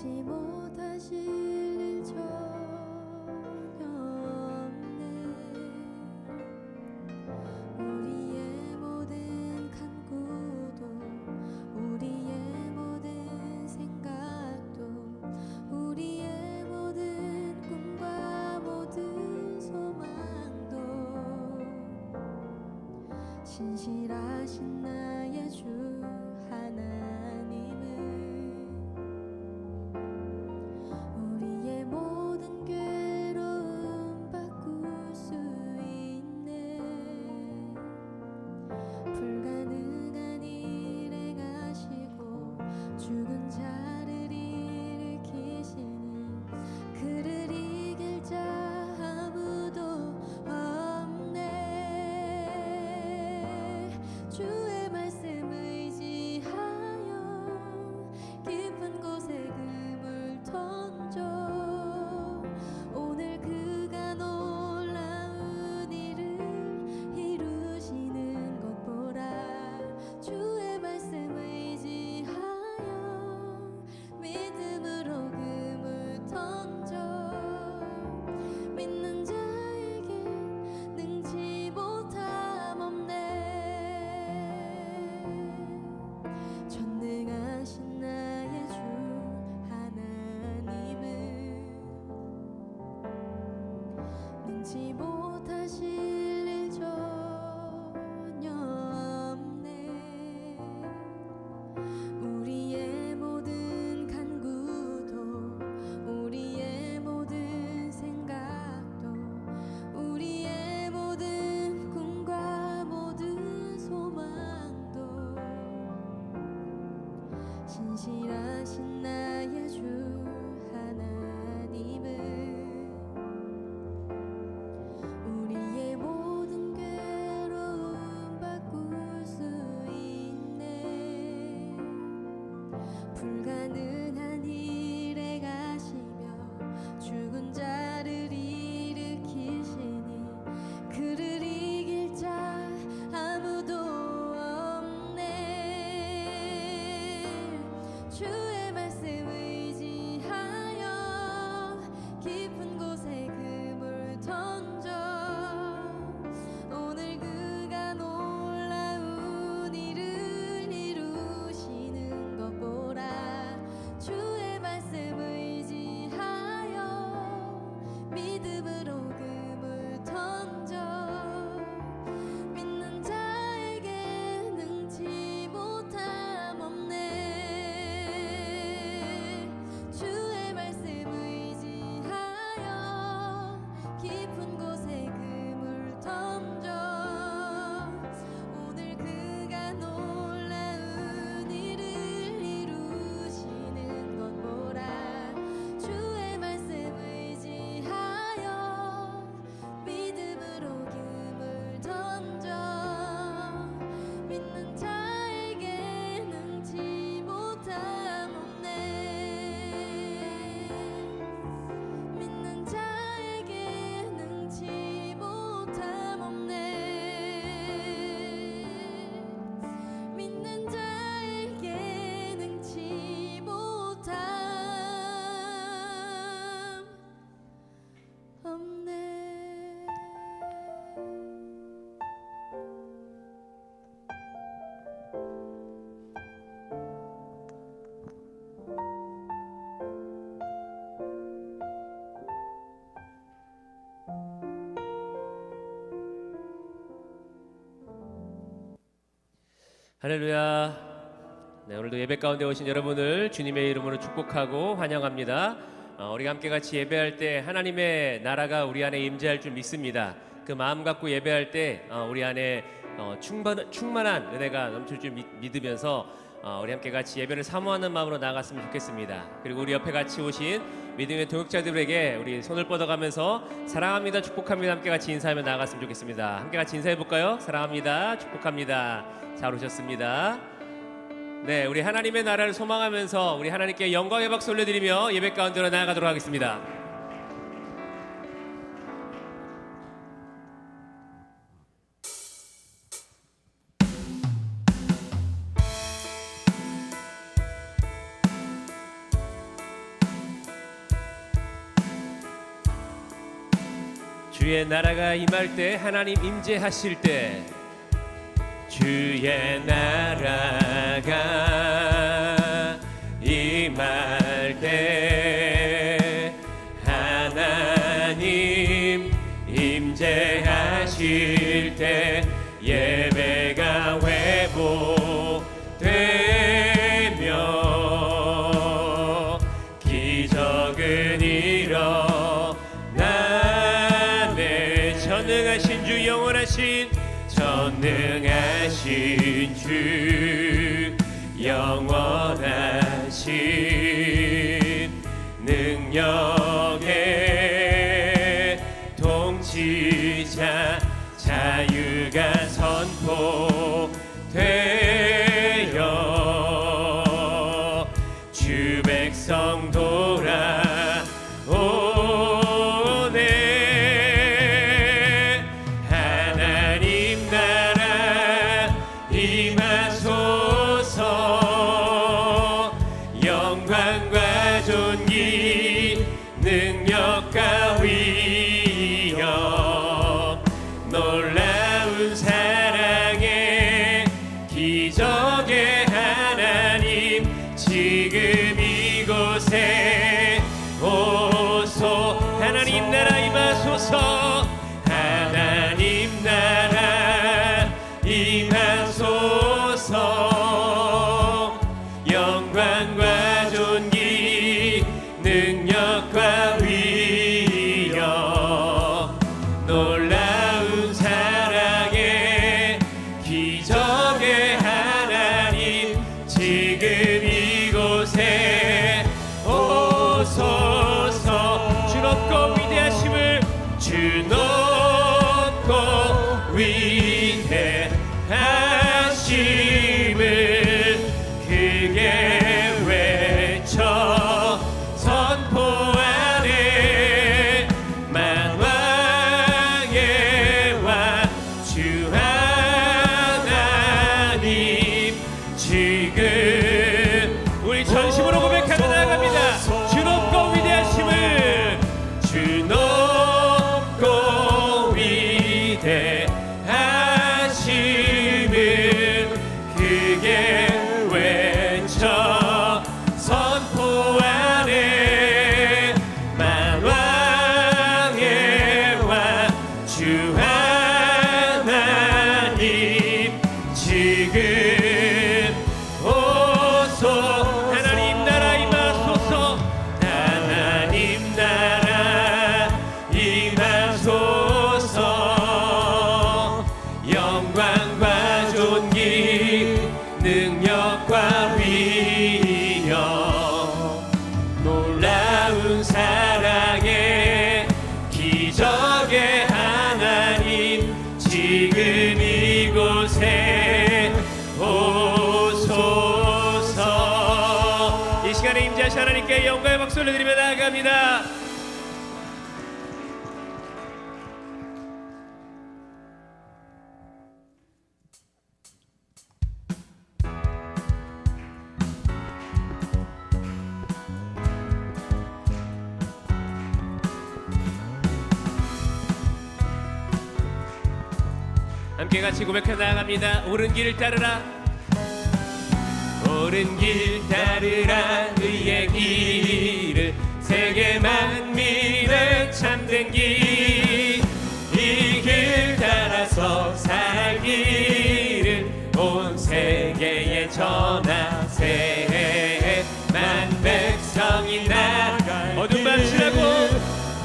능치 못하실 일 전혀 없네. 우리의 모든 간구도 우리의 모든 생각도 우리의 모든 꿈과 모든 소망도 신실하신 나의 주 하나님은 우리의 모든 괴로움 바꿀 수 있네. 불가능한 일 행하시고 죽은 자를 일으키시니 그를 이길 자 아무도 없네. 주의 말씀 의지하여 깊은 곳에 그물 던져 오늘 그가 놀라운 일을 이루시는 것 보라. 주의 말씀 의지하여 믿음으로 그물 던져 믿는 자에게 능치 못함 없네. 전능하신 나의 주 하나님은 능치 못하실 일 전혀 없네. 우리의 모든 간구도 우리의 모든 생각도 우리의 모든 꿈과 모든 소망도 신실하신 나의 주 하나님은 우리의 모든 괴로움 바꿀 수 있네. 불가능한 일에 가시며 죽은 자를 일으키시니 그를 이길 자 아무도 없네. 주의 말씀 의지하여 깊은 곳에 그물 던져 오늘 그가 놀라운 일을 이루시는 것 보라. 주의 말씀 의지하여 믿음으로 그물 던져 믿는 자에게 능치 못함 없네. 주의 말씀 의지하여 깊은 곳에 그물 던져 오늘 그가 놀라운 일을 이루시는 것 보라. 주의 말씀 의지하여 믿음으로 그물 던져 믿는 자에게 능치 못함 없네. 믿는 자에게 능치 못함 없네. 믿는 자에게 능치 못함 없네. 할렐루야. 네, 오늘도 예배 가운데 오신 여러분을 주님의 이름으로 축복하고 환영합니다. 우리가 함께 같이 예배할 때 하나님의 나라가 우리 안에 임재할 줄 믿습니다. 그 마음 갖고 예배할 때 우리 안에 충만한 은혜가 넘칠 줄 믿으면서 우리 함께 같이 예배를 사모하는 마음으로 나아갔으면 좋겠습니다. 그리고 우리 옆에 같이 오신 믿음의 동역자들에게 우리 손을 뻗어가면서 사랑합니다, 축복합니다 함께 같이 인사하며 나아갔으면 좋겠습니다. 함께 같이 인사해볼까요? 사랑합니다, 축복합니다. 잘 오셨습니다. 네, 우리 하나님의 나라를 소망하면서 우리 하나님께 영광의 박수 올려드리며 예배 가운데로 나아가도록 하겠습니다. 주의 나라가 임할 때, 하나님 임재하실 때, 주의 나라가 임할 때 하나님 임재하실 때 예배가 회복되며 기적은 일어나네. 전능하신 주, 영원하신 전능하신 주, 영원하신 능력의 통치자, 자유가 선포되어 주 백성 돌아오네. 하나님 나라 임하소서. 영광과 존귀 능력과 위엄 놀라운 사랑의 기적의 하나님 지금 이곳에 오소. 하나님 나라 임하소서. 하나님 나라 임하소서. 영광과 존귀 능력과 위엄 놀라운 사랑의 기적의 하나님 지금 이곳에 오소서. 주 높고 위대하심을, 주 높고 위대하심을 크게 외쳐 선포하네. 만왕의 왕 주 하나님 지금 우리 전심으로 고백하며 나아갑니다. 주 높고 위대하심을, 주 높고 위대하심을 크게 외쳐 선포하네. 만왕의 왕 주 하나님 지금 오소. 하나님 나라 임하소서. 하나님 나라 임하소서. 영광과 존귀 능력과 위엄 놀라운 사랑의 기적의 하나님 지금 이곳에 오소서. 이 시간에 임재하신 하나님께 영광의 박수 올려드리며 나아갑니다. 함께 같이 고백해 나아갑니다. 옳은 길을 따르라. 옳은 길 따르라. 의의 길을, 세계 만민의 참된 길. 이 길 따라서 살기를 온 세계에 전하세. 만 백성이 나갈 어둠 밤 지나고,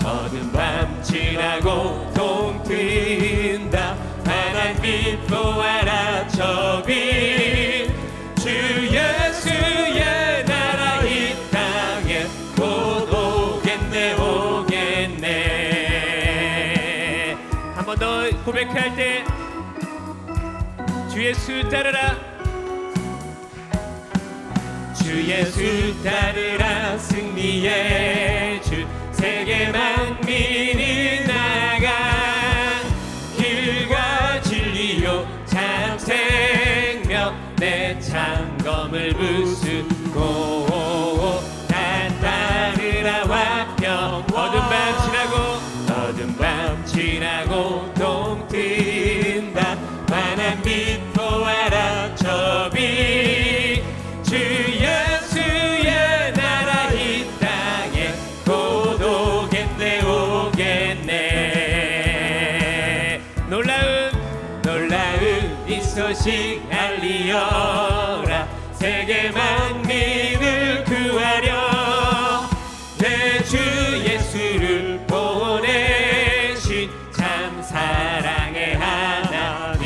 어둠 밤 지나고 동트인다. 환한 빛 보아라. 저 빛 주 예수의 나라 이 땅에 곧 오겠네 오겠네. 한 번 더 고백할 때 주 예수 따르라. 주 예수 따르라. 승리의 주 세계 만민이 나가 길과 진리요 참 생명 내 창검을 부수고 다 따르라. 화평 어둠 밤 지나고, 어둠 밤 지나고 소식 알리어라. 세계 만민을 구하려 내 주 예수를 보내신 참 사랑의 하나님.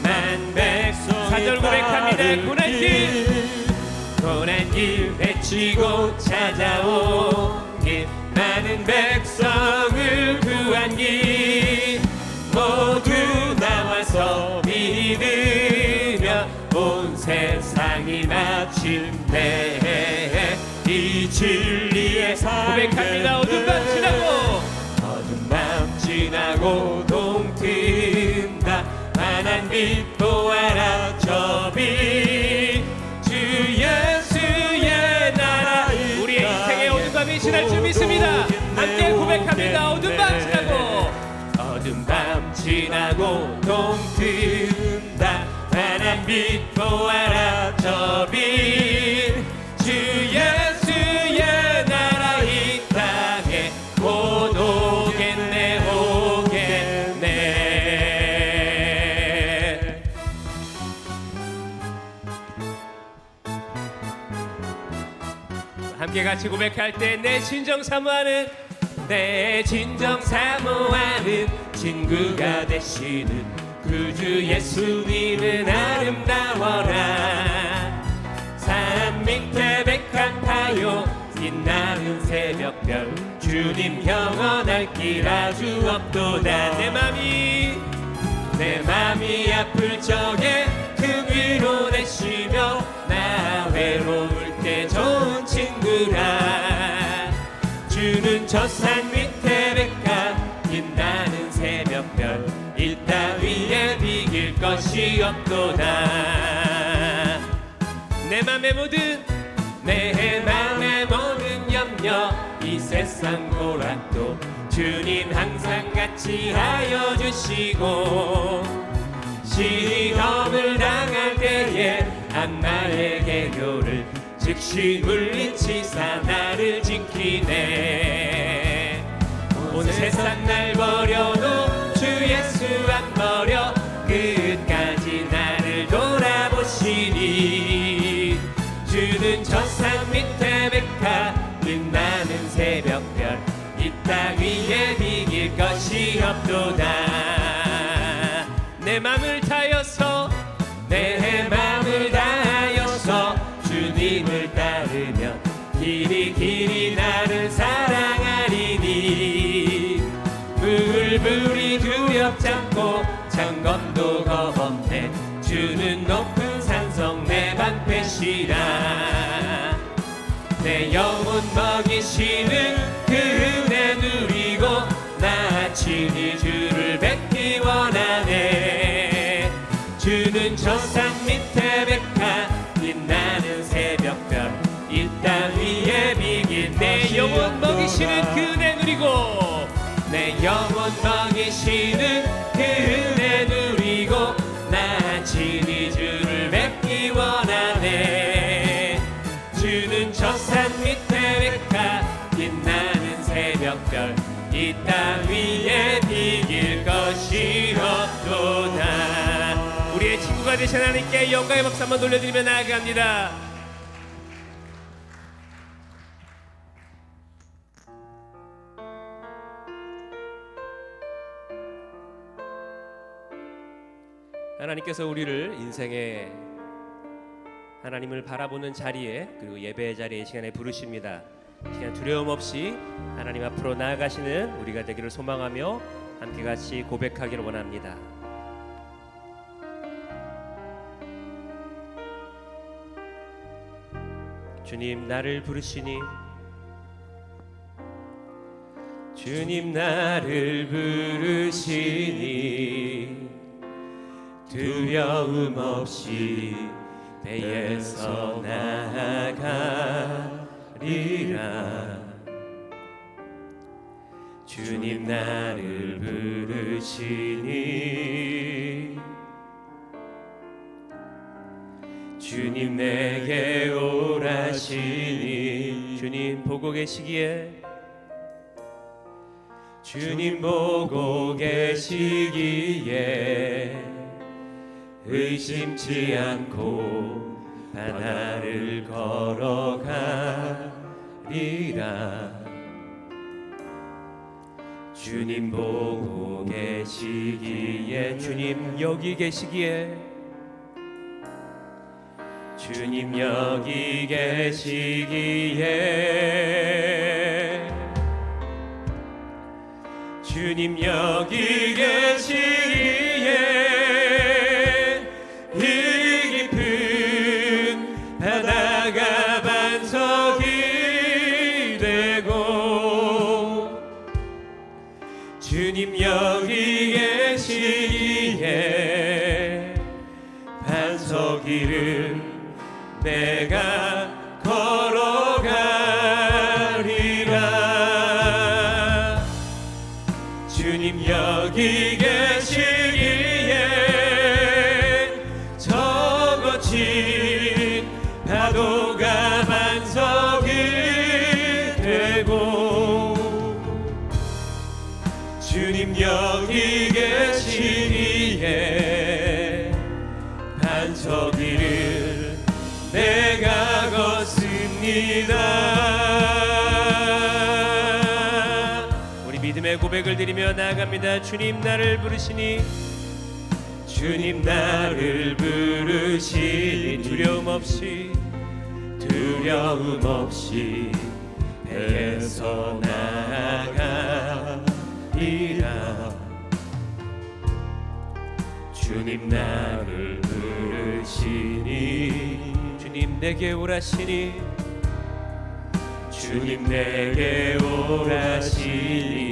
만백성 4절 고백합니다. 고난길 외치고 찾아온 길, 많은 백성을 구한 길, 모두 나와서 믿으며 온 세상이 마침내 이 진리의 고백합니다. 어둠 밤 지나고, 어둠 밤 지나고 동튼다. 환한 빛 보아라 저 빛, 주 예수의 나라. 우리의 인생의 어둠 밤이 지날 줄 믿습니다. 함께 고백합니다. 어둠 밤 지나고, 어둠 밤 지나고 동튼다. 환한 빛 보아라 저 빛, 주 예수의 나라 이 땅에 곧 오겠네 오겠네. 함께 같이 고백할 때 내 진정 사모하는, 내 진정 사모하는 친구가 되시는 구주 예수님은 아름다워라. 산 밑에 백합 타요 빛나는 새벽별, 주님 영원할 길 아주 없도다. 내 맘이 아플 적에 그 위로 내쉬며 나 외로울 때 좋은 친구라. 주는 저 산 밑에 백합 빛나는 새벽별, 이 따위에 비길 것이 없도다. 내 맘의 모든 염려 이 세상 고락도 주님 항상 같이 하여 주시고, 시험을 당할 때에 악마의 계교를 즉시 물리치사 나를 지키네. 온 세상 날 버려도 주 예수 안 버려 끝까지 나를 돌아보시니. 주는 저 산 밑에 백합 빛나는 새벽별, 이 땅 위에 비길 것이 없도다. 내 맘을 다하여서 주님을 따르며 길이 나를 사랑하리니. 물불이 두렵지 않고 장검도 겁없네. 주는 높은 산성 내 방패시라. 내 영혼 먹이시는 그 은혜 누리고 나 친히 주를 뵙기 원하네. 주는 저 산 밑에 백합 빛나는 새벽별, 이 땅 위에 비길 내 영혼 먹이시는 그 은혜 누리고, 내 영혼 먹이시는 그 은혜 누리고 나 친히 주를 뵙기 원하네. 주는 저 산 밑에 백합 빛나는 새벽별, 이 땅 위에 비길 것이 없도다. 우리의 친구가 되신 하나님께 영광의 박수 한번 돌려드리며 나아갑니다. 하나님께서 우리를 인생의 하나님을 바라보는 자리에, 그리고 예배의 자리에 이 시간에 부르십니다. 이 시간 두려움 없이 하나님 앞으로 나아가시는 우리가 되기를 소망하며 함께 같이 고백하기를 원합니다. 주님 나를 부르시니, 주님 나를 부르시니 두려움 없이 배에서 나아가리라. 주님 나를 부르시니 주님 내게 오라시니. 주님 보고 계시기에, 주님 보고 계시기에 의심치 않고 바다를 걸어가리라. 주님 보고 계시기에, 주님 여기 계시기에, 주님 여기 계시기에, 주님 여기 계시기에 이 깊은 바다가 반석이 되고, 주님 여기 계시기에 반석 위를 내가 걸어가리라. 주님 여기 계시기에 저 거친 파도가 반석이 되고, 주님 여기 계시기에 반석 위를 내가 걷습니다. 우리 믿음의 고백을 드리며 나아갑니다. 주님 나를 부르시니, 주님 나를 부르시니 두려움 없이 배에서 나아가리라. 주님 나를 부르시니, 주님 내게 오라시니, 주님 내게 오라시니,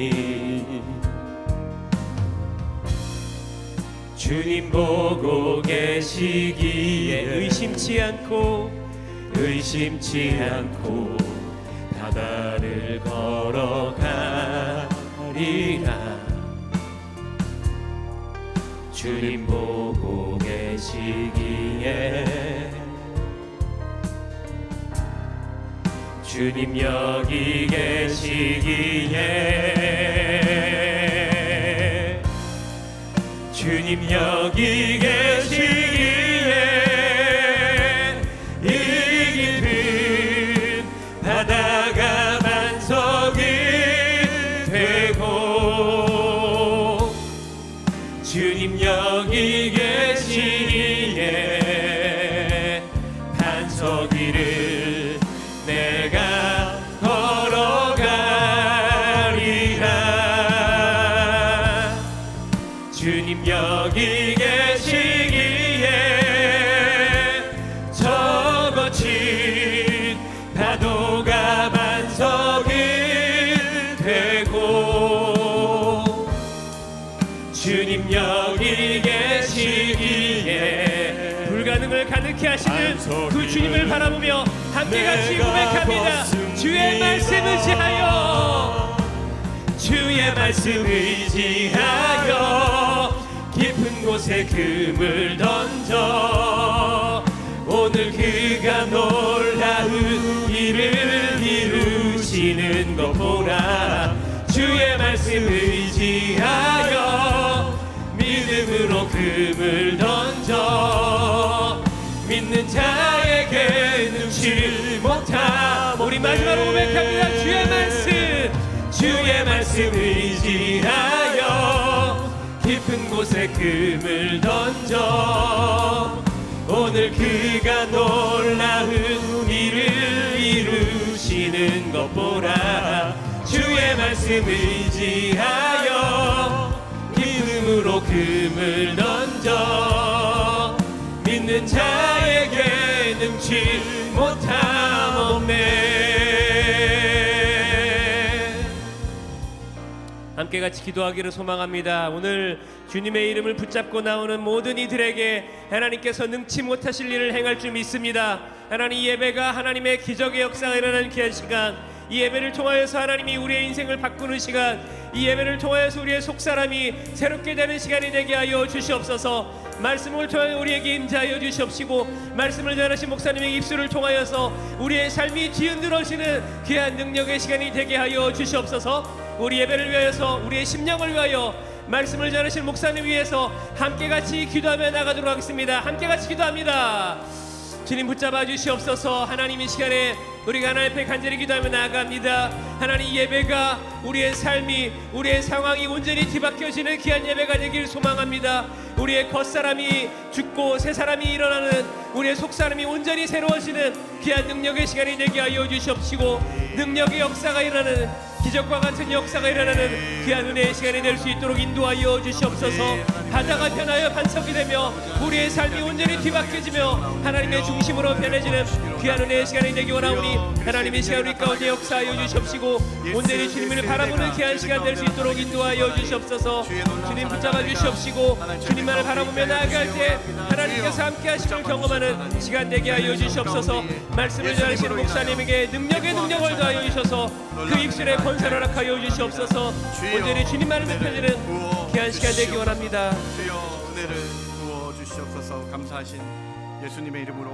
주님 보고 계시기에 의심치 않고 바다를 걸어가리라. 주님 보고 계시기에, 주님 여기 계시기에, 주님 여기 계시기에 이 깊은 바다가 반석이 되고, 주님 여기 계시기에 반석 위를 내가 걸어가리라. 주님 여기 계시기에 저 거친 파도가 반석이 되고, 주님 여기 계시기에 불가능을 가능케 하시는 그 주님을 바라보며 함께 같이 고백합니다. 주의 말씀 의지하여, 주의 말씀 의지하여 깊은 곳에 금을 던져 오늘 그가 놀라운 일을 이루시는 것 보라. 주의 말씀 의지하여 믿음으로 금을 던져 믿는 자에게 능치 못함. 우리 마지막으로 고백합니다. 주의 말씀 의지하여 깊은 곳에 금을 던져 오늘 그가 놀라운 일을 이루시는 것 보라. 주의 말씀 의지하여 믿음으로 금을 던져 믿는 자에게 능치 못함 없네. 함께 같이 기도하기를 소망합니다. 오늘 주님의 이름을 붙잡고 나오는 모든 이들에게 하나님께서 능치 못하실 일을 행할 줄 믿습니다. 하나님, 이 예배가 하나님의 기적의 역사가 일어나는 귀한 시간, 이 예배를 통하여서 하나님이 우리의 인생을 바꾸는 시간, 이 예배를 통하여서 우리의 속사람이 새롭게 되는 시간이 되게 하여 주시옵소서. 말씀을 통하여 우리에게 임재하여 주시옵시고, 말씀을 전하신 목사님의 입술을 통하여서 우리의 삶이 뒤흔들어지는 귀한 능력의 시간이 되게 하여 주시옵소서. 우리 예배를 위하여서, 우리의 심령을 위하여 말씀을 전하실 목사님 위해서 함께 같이 기도하며 나가도록 하겠습니다. 함께 같이 기도합니다. 주님 붙잡아 주시옵소서. 하나님 이 시간에 우리가 하나님 앞에 간절히 기도하며 나아갑니다. 하나님 예배가 우리의 삶이 우리의 상황이 온전히 뒤바뀌어지는 귀한 예배가 되길 소망합니다. 우리의 겉사람이 죽고 새사람이 일어나는 우리의 속사람이 온전히 새로워지는 귀한 능력의 시간이 되게 하여 주시옵시고 능력의 역사가 일어나는 기적과 같은 역사가 일어나는 귀한 은혜의 시간이 될 수 있도록 인도하여 주시옵소서. 바다가 변하여 반석이 되며 우리의 삶이 온전히 뒤바뀌어지며 하나님의 중심으로 변해지는 귀한 은혜의 시간이 되기 원하오니 하나님의 시간 우리 가운데 역사하여 주시옵시고 온전히 주님을 바라보는 귀한 시간 될 수 있도록 인도하여 주시옵소서. 주님 붙잡아 주시옵시고 주님만을 바라보며 나아갈 때 하나님께서 함께 하심을 경험하는 시간 되게 하여 주시옵소서. 말씀을 전하시는 목사님에게 능력의 능력을 더하여 주셔서 그 입술에 권세를 허락하여 주시옵소서. 온전히 주님만을 높여지는 귀한 시간 되기 원합니다. 주여 은혜를 부어 주시옵소서. 감사하신 예수님의 이름으로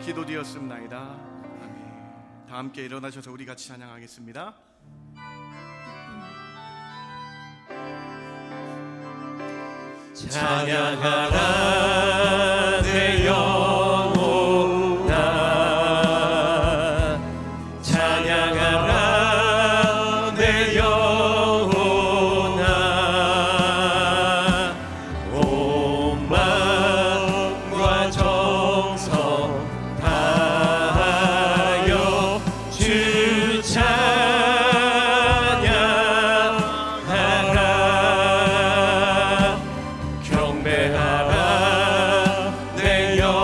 기도드렸습나이다. 아멘. 다 함께 일어나셔서 우리 같이 찬양하겠습니다. 찬양하라 내 영혼아 찬양하라 내 영혼아 온 마음과 정성 다하여 주 찬양하라 경배하라 내 영혼아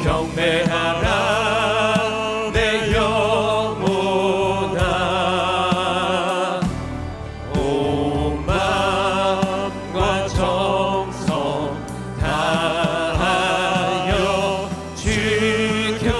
경배하라 내 영혼아 온 마음과 정성 다하여 주 경배하라.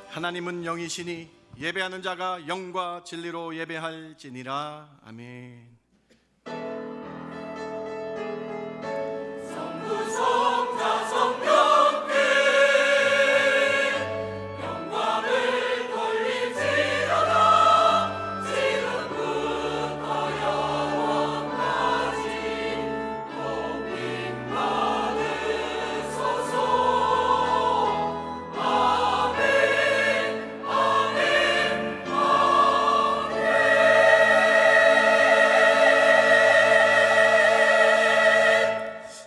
하나님은 영이시니 예배하는 자가 영과 진리로 예배할지니라. 아멘.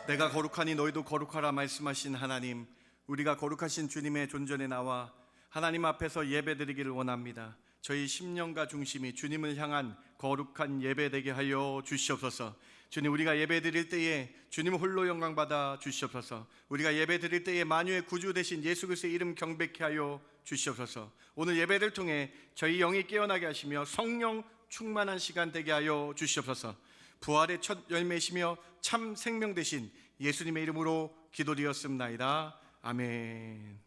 내가 거룩하니 너희도 거룩하라 말씀하신 하나님, 우리가 거룩하신 주님의 존전에 나와 하나님 앞에서 예배드리기를 원합니다. 저희 심령과 중심이 주님을 향한 거룩한 예배 되게 하여 주시옵소서. 주님, 우리가 예배드릴 때에 주님 홀로 영광받아 주시옵소서. 우리가 예배드릴 때에 만유의 구주 되신 예수 그리스도의 이름 경배케 하여 주시옵소서. 오늘 예배를 통해 저희 영이 깨어나게 하시며 성령 충만한 시간 되게 하여 주시옵소서. 부활의 첫 열매시며 참 생명 되신 예수님의 이름으로 기도드렸습나이다. 아멘.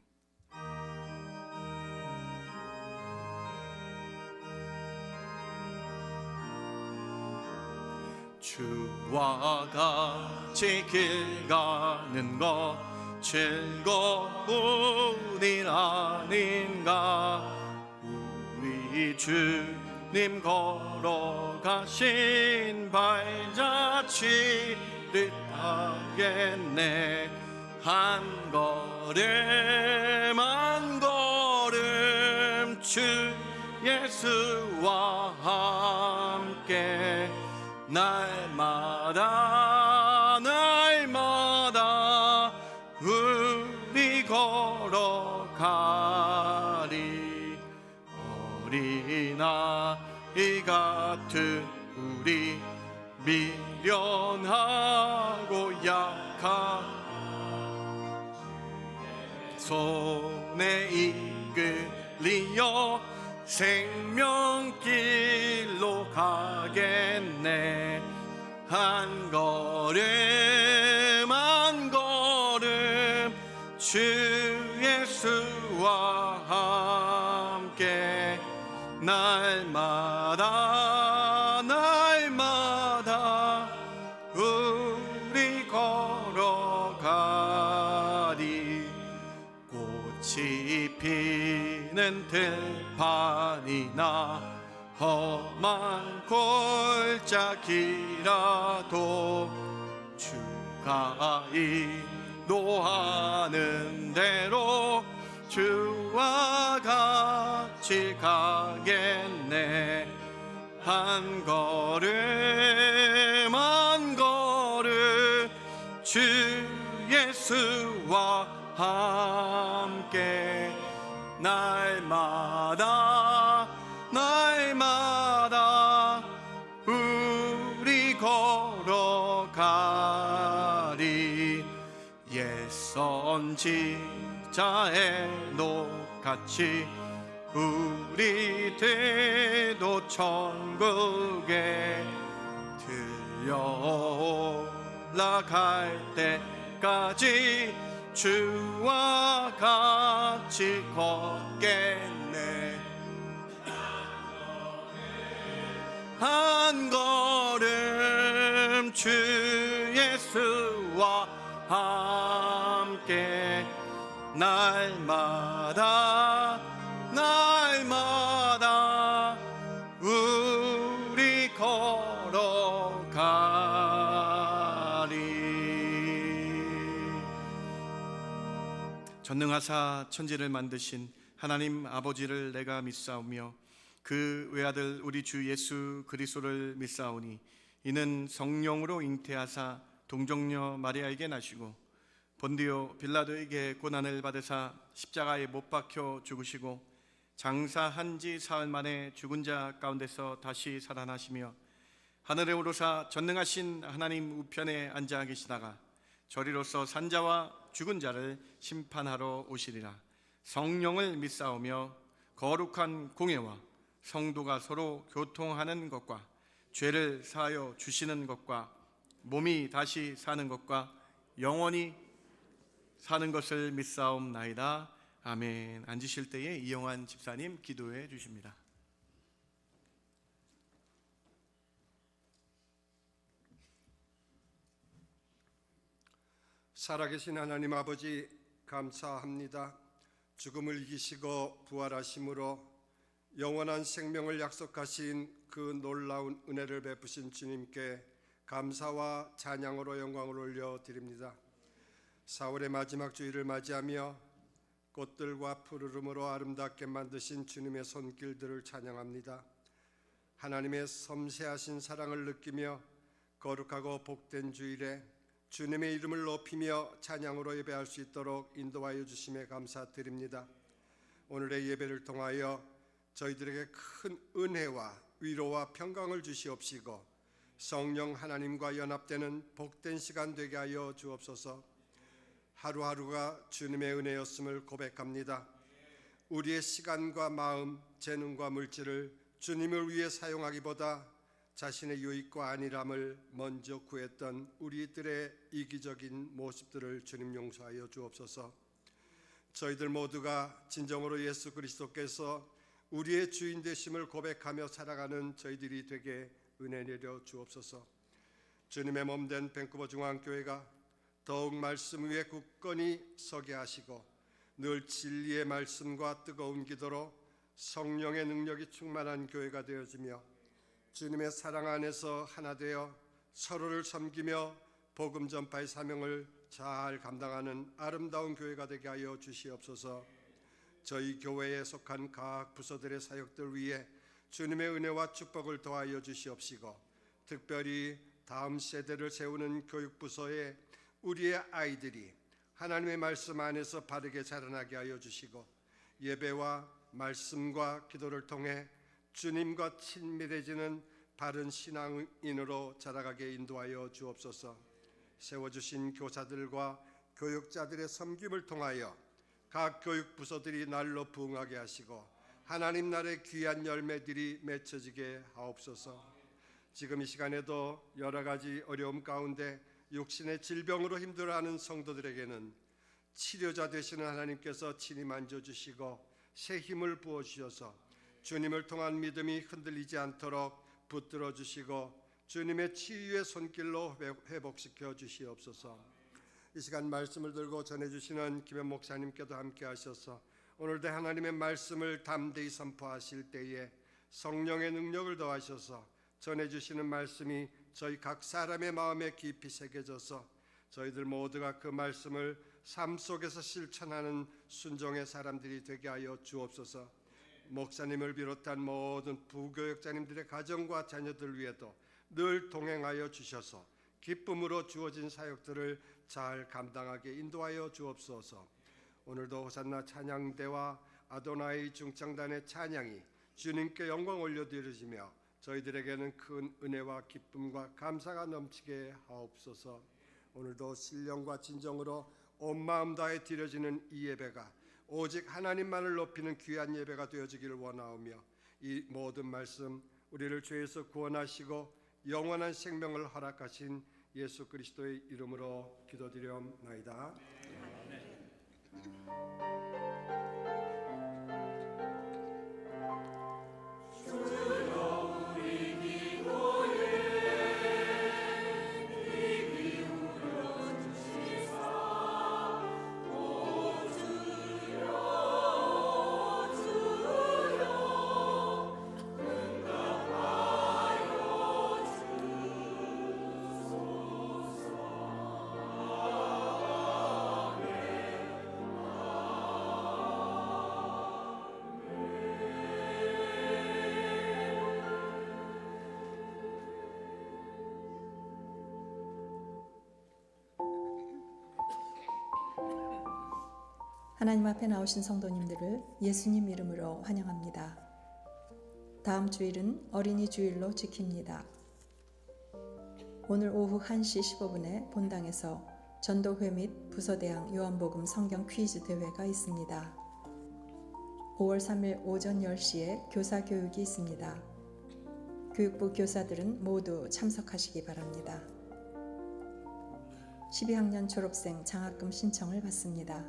주와 같이 길 가는 것 즐거운 일 아닌가. 우리 주님 걸어가신 발자취를 따겠네. 한 걸음 한 걸음 주 예수와 함께 날마다 날마다 우리 걸어가리. 어린아이 같은 우리 미련하고 약한 손에 이끌리어 생명길로 가겠네. 한 걸음 한 걸음 주 예수와 함께 날마다 날마다 우리 걸어 씹히는 들판이나 험한 골짜기라도 주가 인도하는 대로 주와 같이 가겠네. 한 걸음 한 걸음 주 예수와 함께 날마다 날마다 우리 걸어가리. 옛 선지자의 녹같이 우리 들도 천국에 들려올라갈 때까지 주와 같이 걷겠네. 한 걸음 주 예수와 함께 날마다 날마다 우리 걸어가리. 전능하사 천지를 만드신 하나님 아버지를 내가 믿사오며 그 외아들 우리 주 예수 그리스도를 믿사오니 이는 성령으로 잉태하사 동정녀 마리아에게 나시고 본디오 빌라도에게 고난을 받으사 십자가에 못 박혀 죽으시고 장사한 지 사흘 만에 죽은 자 가운데서 다시 살아나시며 하늘에 오르사 전능하신 하나님 우편에 앉아 계시다가 저리로서 산자와 죽은 자를 심판하러 오시리라. 성령을 믿사오며 거룩한 공예와 성도가 서로 교통하는 것과 죄를 사하여 주시는 것과 몸이 다시 사는 것과 영원히 사는 것을 믿사옵나이다. 아멘. 앉으실 때에 이영환 집사님 기도해 주십니다. 살아계신 하나님 아버지 감사합니다. 죽음을 이기시고 부활하심으로 영원한 생명을 약속하신 그 놀라운 은혜를 베푸신 주님께 감사와 찬양으로 영광을 올려드립니다. 4월의 마지막 주일을 맞이하며 꽃들과 푸르름으로 아름답게 만드신 주님의 손길들을 찬양합니다. 하나님의 섬세하신 사랑을 느끼며 거룩하고 복된 주일에 주님의 이름을 높이며 찬양으로 예배할 수 있도록 인도하여 주심에 감사드립니다. 오늘의 예배를 통하여 저희들에게 큰 은혜와 위로와 평강을 주시옵시고 성령 하나님과 연합되는 복된 시간 되게 하여 주옵소서. 하루하루가 주님의 은혜였음을 고백합니다. 우리의 시간과 마음, 재능과 물질을 주님을 위해 사용하기보다 자신의 유익과 안일함을 먼저 구했던 우리들의 이기적인 모습들을 주님 용서하여 주옵소서. 저희들 모두가 진정으로 예수 그리스도께서 우리의 주인 되심을 고백하며 살아가는 저희들이 되게 은혜 내려 주옵소서. 주님의 몸된 밴쿠버 중앙교회가 더욱 말씀 위에 굳건히 서게 하시고 늘 진리의 말씀과 뜨거운 기도로 성령의 능력이 충만한 교회가 되어지며 주님의 사랑 안에서 하나 되어 서로를 섬기며 복음 전파의 사명을 잘 감당하는 아름다운 교회가 되게 하여 주시옵소서. 저희 교회에 속한 각 부서들의 사역들 위해 주님의 은혜와 축복을 더하여 주시옵시고 특별히 다음 세대를 세우는 교육부서에 우리의 아이들이 하나님의 말씀 안에서 바르게 자라나게 하여 주시고 예배와 말씀과 기도를 통해 주님과 친밀해지는 바른 신앙인으로 자라가게 인도하여 주옵소서. 세워주신 교사들과 교육자들의 섬김을 통하여 각 교육부서들이 날로 부흥하게 하시고 하나님 나라의 귀한 열매들이 맺혀지게 하옵소서. 지금 이 시간에도 여러 가지 어려움 가운데 육신의 질병으로 힘들어하는 성도들에게는 치료자 되시는 하나님께서 친히 만져주시고 새 힘을 부어주셔서 주님을 통한 믿음이 흔들리지 않도록 붙들어 주시고 주님의 치유의 손길로 회복시켜 주시옵소서. 이 시간 말씀을 들고 전해주시는 김현 목사님께도 함께 하셔서 오늘도 하나님의 말씀을 담대히 선포하실 때에 성령의 능력을 더하셔서 전해주시는 말씀이 저희 각 사람의 마음에 깊이 새겨져서 저희들 모두가 그 말씀을 삶 속에서 실천하는 순종의 사람들이 되게 하여 주옵소서. 목사님을 비롯한 모든 부교역자님들의 가정과 자녀들 위에도 늘 동행하여 주셔서 기쁨으로 주어진 사역들을 잘 감당하게 인도하여 주옵소서. 오늘도 호산나 찬양대와 아도나이 중창단의 찬양이 주님께 영광 올려드리시며 저희들에게는 큰 은혜와 기쁨과 감사가 넘치게 하옵소서. 오늘도 신령과 진정으로 온 마음 다해 드려지는 이 예배가 오직 하나님만을 높이는 귀한 예배가 되어지기를 원하오며 이 모든 말씀 우리를 죄에서 구원하시고 영원한 생명을 허락하신 예수 그리스도의 이름으로 기도드리옵나이다. 하나님 앞에 나오신 성도님들을 예수님 이름으로 환영합니다. 다음 주일은 어린이 주일로 지킵니다. 오늘 오후 1시 15분에 본당에서 전도회 및 부서대항 요한복음 성경 퀴즈 대회가 있습니다. 5월 3일 오전 10시에 교사 교육이 있습니다. 교육부 교사들은 모두 참석하시기 바랍니다. 12학년 졸업생 장학금 신청을 받습니다.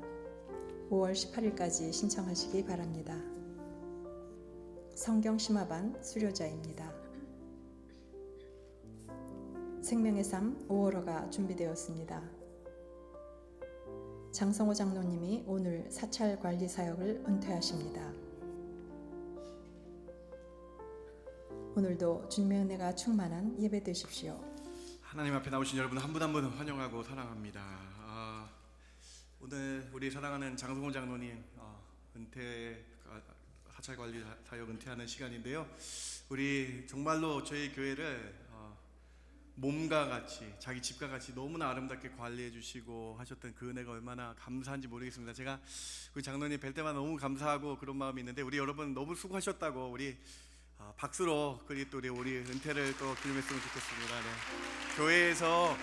5월 18일까지 신청하시기 바랍니다. 성경 심화반 수료자입니다. 생명의 삶 5월호가 준비되었습니다. 장성호 장로님이 오늘 사찰 관리 사역을 은퇴하십니다. 오늘도 주님의 은혜가 충만한 예배 되십시오. 하나님 앞에 나오신 여러분 한 분 한 분 환영하고 사랑합니다. 오늘 우리 사랑하는 장성호 장로님 은퇴 사찰 관리 사역 은퇴하는 시간인데요. 우리 정말로 저희 교회를 몸과 같이 자기 집과 같이 너무나 아름답게 관리해 주시고 하셨던 그 은혜가 얼마나 감사한지 모르겠습니다. 제가 우리 장로님 뵐 때마다 너무 감사하고 그런 마음이 있는데 우리 여러분 너무 수고하셨다고 우리 박수로 또 우리 은퇴를 또 기념했으면 좋겠습니다. 네. 교회에서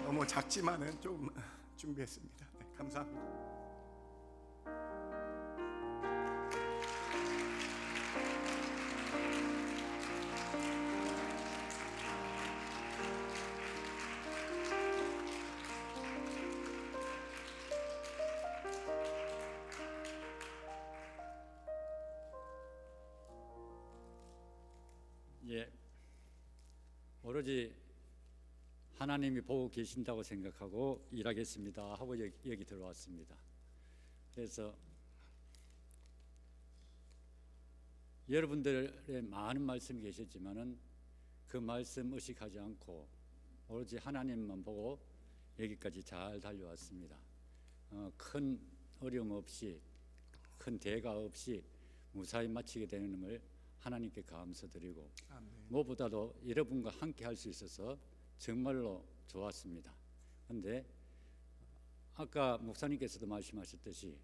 너무 작지만은 좀 준비했습니다. 네, 감사합니다. 예, 오로지 하나님이 보고 계신다고 생각하고 일하겠습니다 하고 여기 들어왔습니다. 그래서 여러분들의 많은 말씀이 계셨지만은 그 말씀 의식하지 않고 오로지 하나님만 보고 여기까지 잘 달려왔습니다. 큰 어려움 없이 큰 대가 없이 무사히 마치게 되는 것을 하나님께 감사드리고 무엇보다도 여러분과 함께 할 수 있어서 정말로 좋았습니다. 그런데 아까 목사님께서도 말씀하셨듯이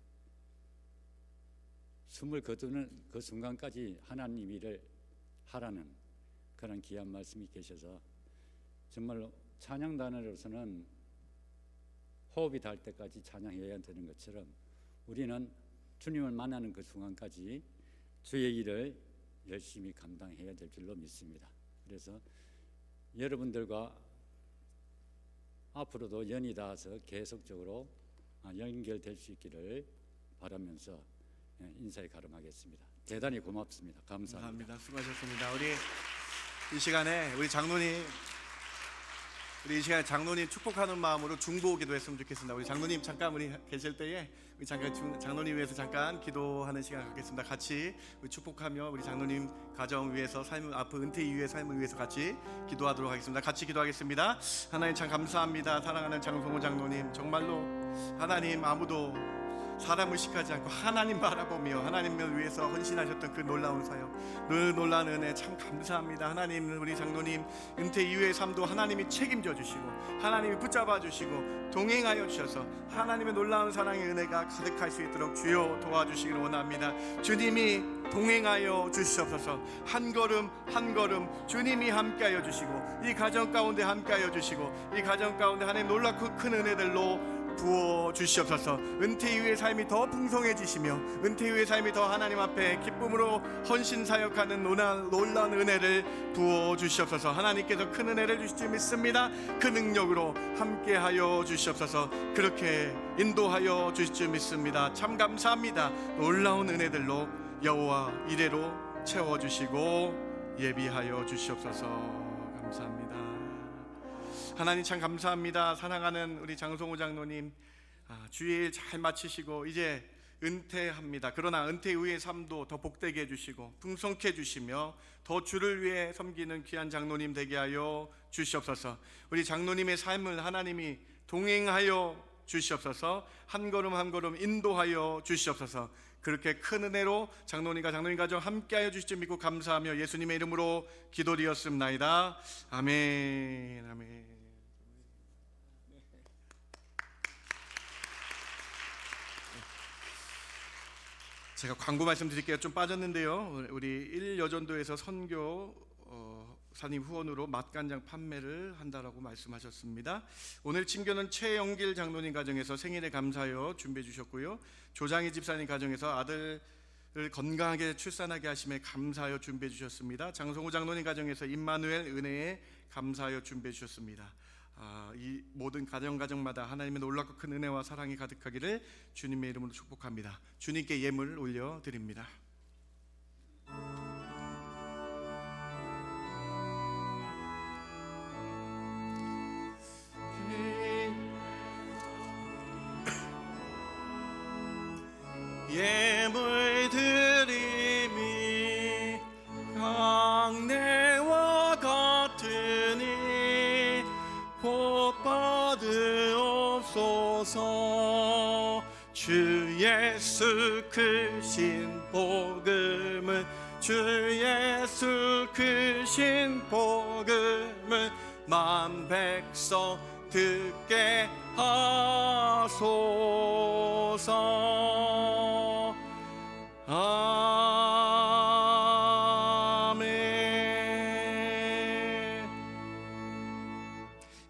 숨을 거두는 그 순간까지 하나님 일을 하라는 그런 귀한 말씀이 계셔서 정말로 찬양단으로서는 호흡이 닿을 때까지 찬양해야 되는 것처럼 우리는 주님을 만나는 그 순간까지 주의 일을 열심히 감당해야 될 줄로 믿습니다. 그래서 여러분들과 앞으로도 연이 닿아서 계속적으로 연결될 수 있기를 바라면서 인사에 가름하겠습니다. 대단히 고맙습니다. 감사합니다. 수고하셨습니다. 우리 이 시간에 우리 장로님 우리 이 시간에 장로님 축복하는 마음으로 중보 기도했으면 좋겠습니다. 우리 장로님 잠깐 우리 계실 때에 우리 잠깐 장로님 위해서 잠깐 기도하는 시간 갖겠습니다. 같이 우리 축복하며 우리 장로님 가정 위해서 삶을 앞으로 은퇴 이후의 삶을 위해서 같이 기도하도록 하겠습니다. 같이 기도하겠습니다. 하나님 참 감사합니다. 사랑하는 장성호 장로님, 정말로 하나님 아무도 사람을 의식하지 않고 하나님 바라보며 하나님을 위해서 헌신하셨던 그 놀라운 사역, 그 놀라운 은혜 참 감사합니다. 하나님, 우리 장로님 은퇴 이후의 삶도 하나님이 책임져 주시고 하나님이 붙잡아 주시고 동행하여 주셔서 하나님의 놀라운 사랑의 은혜가 가득할 수 있도록 주여 도와주시기를 원합니다. 주님이 동행하여 주시옵소서. 한 걸음 한 걸음 주님이 함께하여 주시고 이 가정 가운데 함께하여 주시고 이 가정 가운데 하나님 놀랍고 큰 은혜들로 부어 주시옵소서. 은퇴 이후의 삶이 더 풍성해지시며 은퇴 이후의 삶이 더 하나님 앞에 기쁨으로 헌신 사역하는 놀라운 은혜를 부어 주시옵소서. 하나님께서 큰 은혜를 주실 줄 믿습니다. 그 능력으로 함께하여 주시옵소서. 그렇게 인도하여 주실 줄 믿습니다. 참 감사합니다. 놀라운 은혜들로 여호와 이래로 채워주시고 예비하여 주시옵소서. 감사합니다. 하나님 참 감사합니다. 사랑하는 우리 장성호 장로님, 주일 잘 마치시고 이제 은퇴합니다. 그러나 은퇴 이후의 삶도 더 복되게 해주시고 풍성케 해주시며 더 주를 위해 섬기는 귀한 장로님 되게 하여 주시옵소서. 우리 장로님의 삶을 하나님이 동행하여 주시옵소서. 한 걸음 한 걸음 인도하여 주시옵소서. 그렇게 큰 은혜로 장로님과 장로님 가정 함께하여 주실 줄 믿고 감사하며 예수님의 이름으로 기도드렸습나이다. 아멘. 아멘. 제가 광고 말씀드릴게요. 좀 빠졌는데요. 우리 1여전도에서 선교사님 후원으로 맛간장 판매를 한다라고 말씀하셨습니다. 오늘 친교는 최영길 장로님 가정에서 생일에 감사하여 준비해 주셨고요. 조장희 집사님 가정에서 아들을 건강하게 출산하게 하심에 감사하여 준비해 주셨습니다. 장성호 장로님 가정에서 임마누엘 은혜에 감사하여 준비해 주셨습니다. 이 모든 가정마다 하나님의 놀랍고 큰 은혜와 사랑이 가득하기를 주님의 이름으로 축복합니다. 주님께 예물 올려드립니다. 예물 드림이 강내와 같으니 복 받으옵소서. 주 예수 크신 복음을 주 예수 크신 복음을 만 백성 듣게 하소서. 아멘.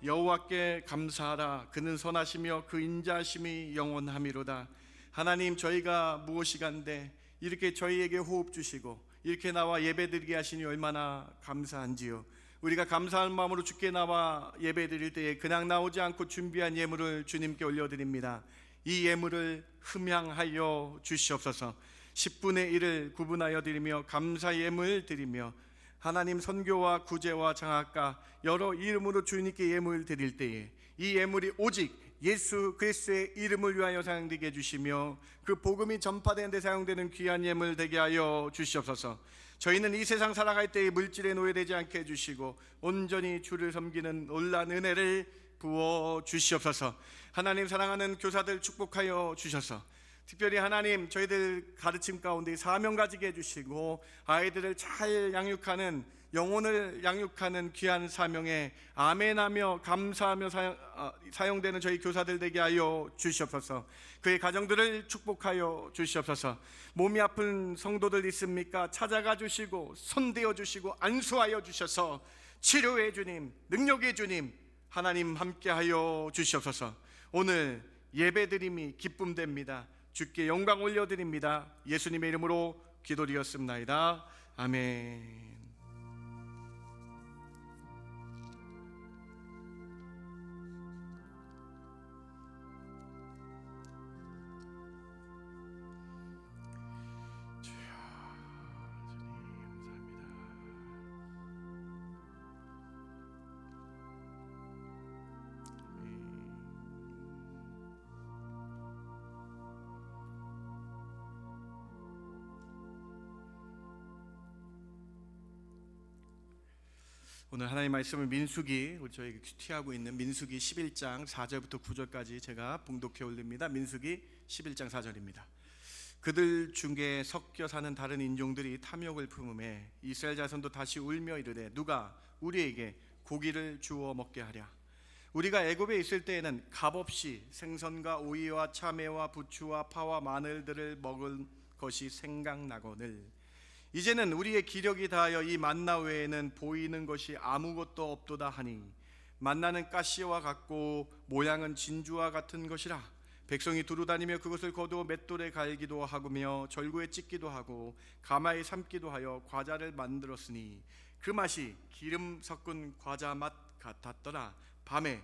여호와께 감사하라. 그는 선하시며 그 인자하심이 영원하미로다. 하나님, 저희가 무엇이간데 이렇게 저희에게 호흡 주시고 이렇게 나와 예배드리게 하시니 얼마나 감사한지요. 우리가 감사한 마음으로 주께 나와 예배드릴 때에 그냥 나오지 않고 준비한 예물을 주님께 올려드립니다. 이 예물을 흠양하여 주시옵소서. 10분의 1을 구분하여 드리며 감사 예물 드리며 하나님 선교와 구제와 장학과 여러 이름으로 주님께 예물 드릴 때에 이 예물이 오직 예수 그리스도의 이름을 위하여 사용되게 해주시며 그 복음이 전파되는 데 사용되는 귀한 예물 되게 하여 주시옵소서. 저희는 이 세상 살아갈 때에 물질에 노예되지 않게 해주시고 온전히 주를 섬기는 놀라운 은혜를 부어 주시옵소서. 하나님, 사랑하는 교사들 축복하여 주셔서 특별히 하나님, 저희들 가르침 가운데 사명 가지게 해주시고 아이들을 잘 양육하는, 영혼을 양육하는 귀한 사명에 아멘하며 감사하며 사용되는 저희 교사들 되게 하여 주시옵소서. 그의 가정들을 축복하여 주시옵소서. 몸이 아픈 성도들 있습니까? 찾아가 주시고 손대어 주시고 안수하여 주셔서 치료의 주님, 능력의 주님 하나님 함께하여 주시옵소서. 오늘 예배드림이 기쁨됩니다. 주께 영광 올려드립니다. 예수님의 이름으로 기도드렸습나이다. 아멘. 오늘 하나님 말씀을 민수기, 우리 저희 큐티하고 있는 민수기 11장 4절부터 9절까지 제가 봉독해 올립니다. 민수기 11장 4절입니다. 그들 중에 섞여 사는 다른 인종들이 탐욕을 품음에 이스라엘 자손도 다시 울며 이르되 누가 우리에게 고기를 주워 먹게 하랴. 우리가 애굽에 있을 때에는 값없이 생선과 오이와 참외와 부추와 파와 마늘들을 먹은 것이 생각나거늘 이제는 우리의 기력이 다하여 이 만나 외에는 보이는 것이 아무것도 없도다 하니 만나는 가시와 같고 모양은 진주와 같은 것이라. 백성이 두루 다니며 그것을 거두어 맷돌에 갈기도 하며 절구에 찢기도 하고 가마에 삶기도 하여 과자를 만들었으니 그 맛이 기름 섞은 과자 맛 같았더라. 밤에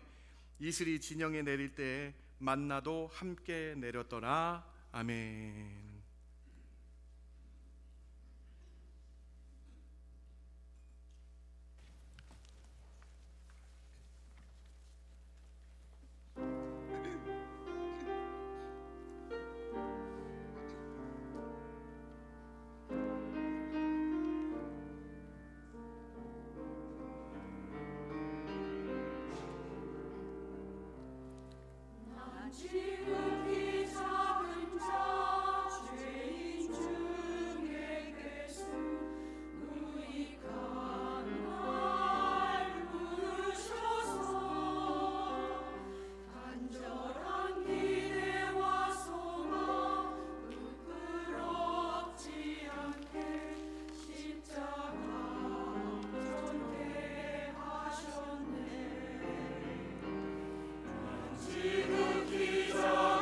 이슬이 진영에 내릴 때에 만나도 함께 내렸더라. 아멘. 지극히 작은 자 죄인 중에 계수 무익한 날 부르셔서 간절한 기대와 소망 부끄럽지 않게 십자가 전개하셨네. 지극히 작은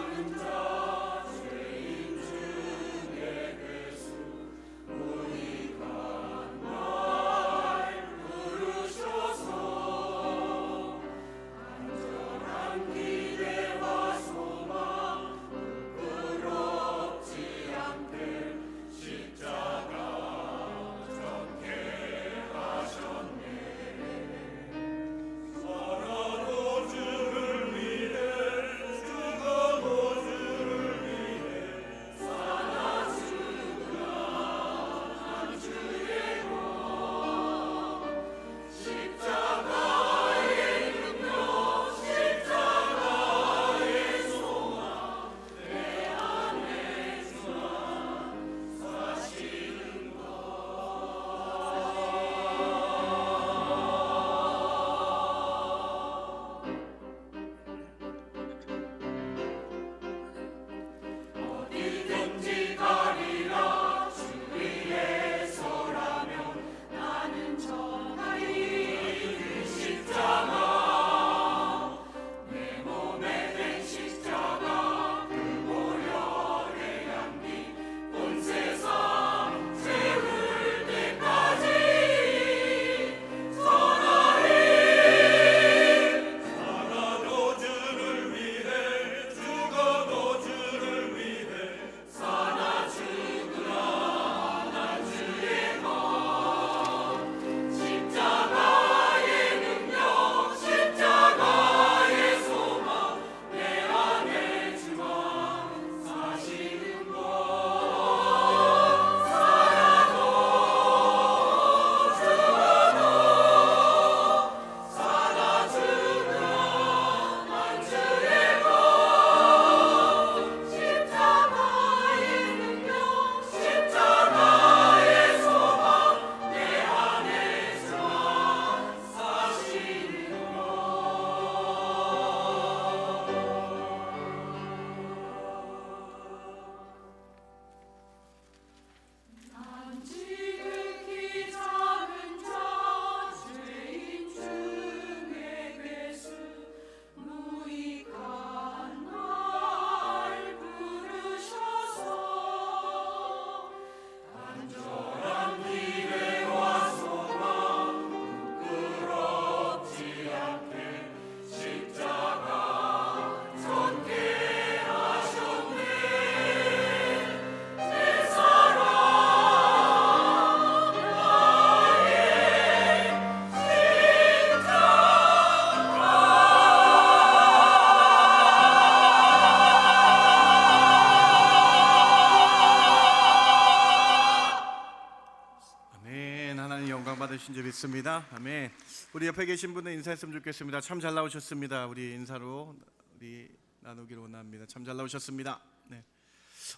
나오신 줄 믿습니다. 아멘. 우리 옆에 계신 분은 인사했으면 좋겠습니다. 참 잘 나오셨습니다. 우리 인사로 우리 나누기로 원합니다. 참 잘 나오셨습니다. 네.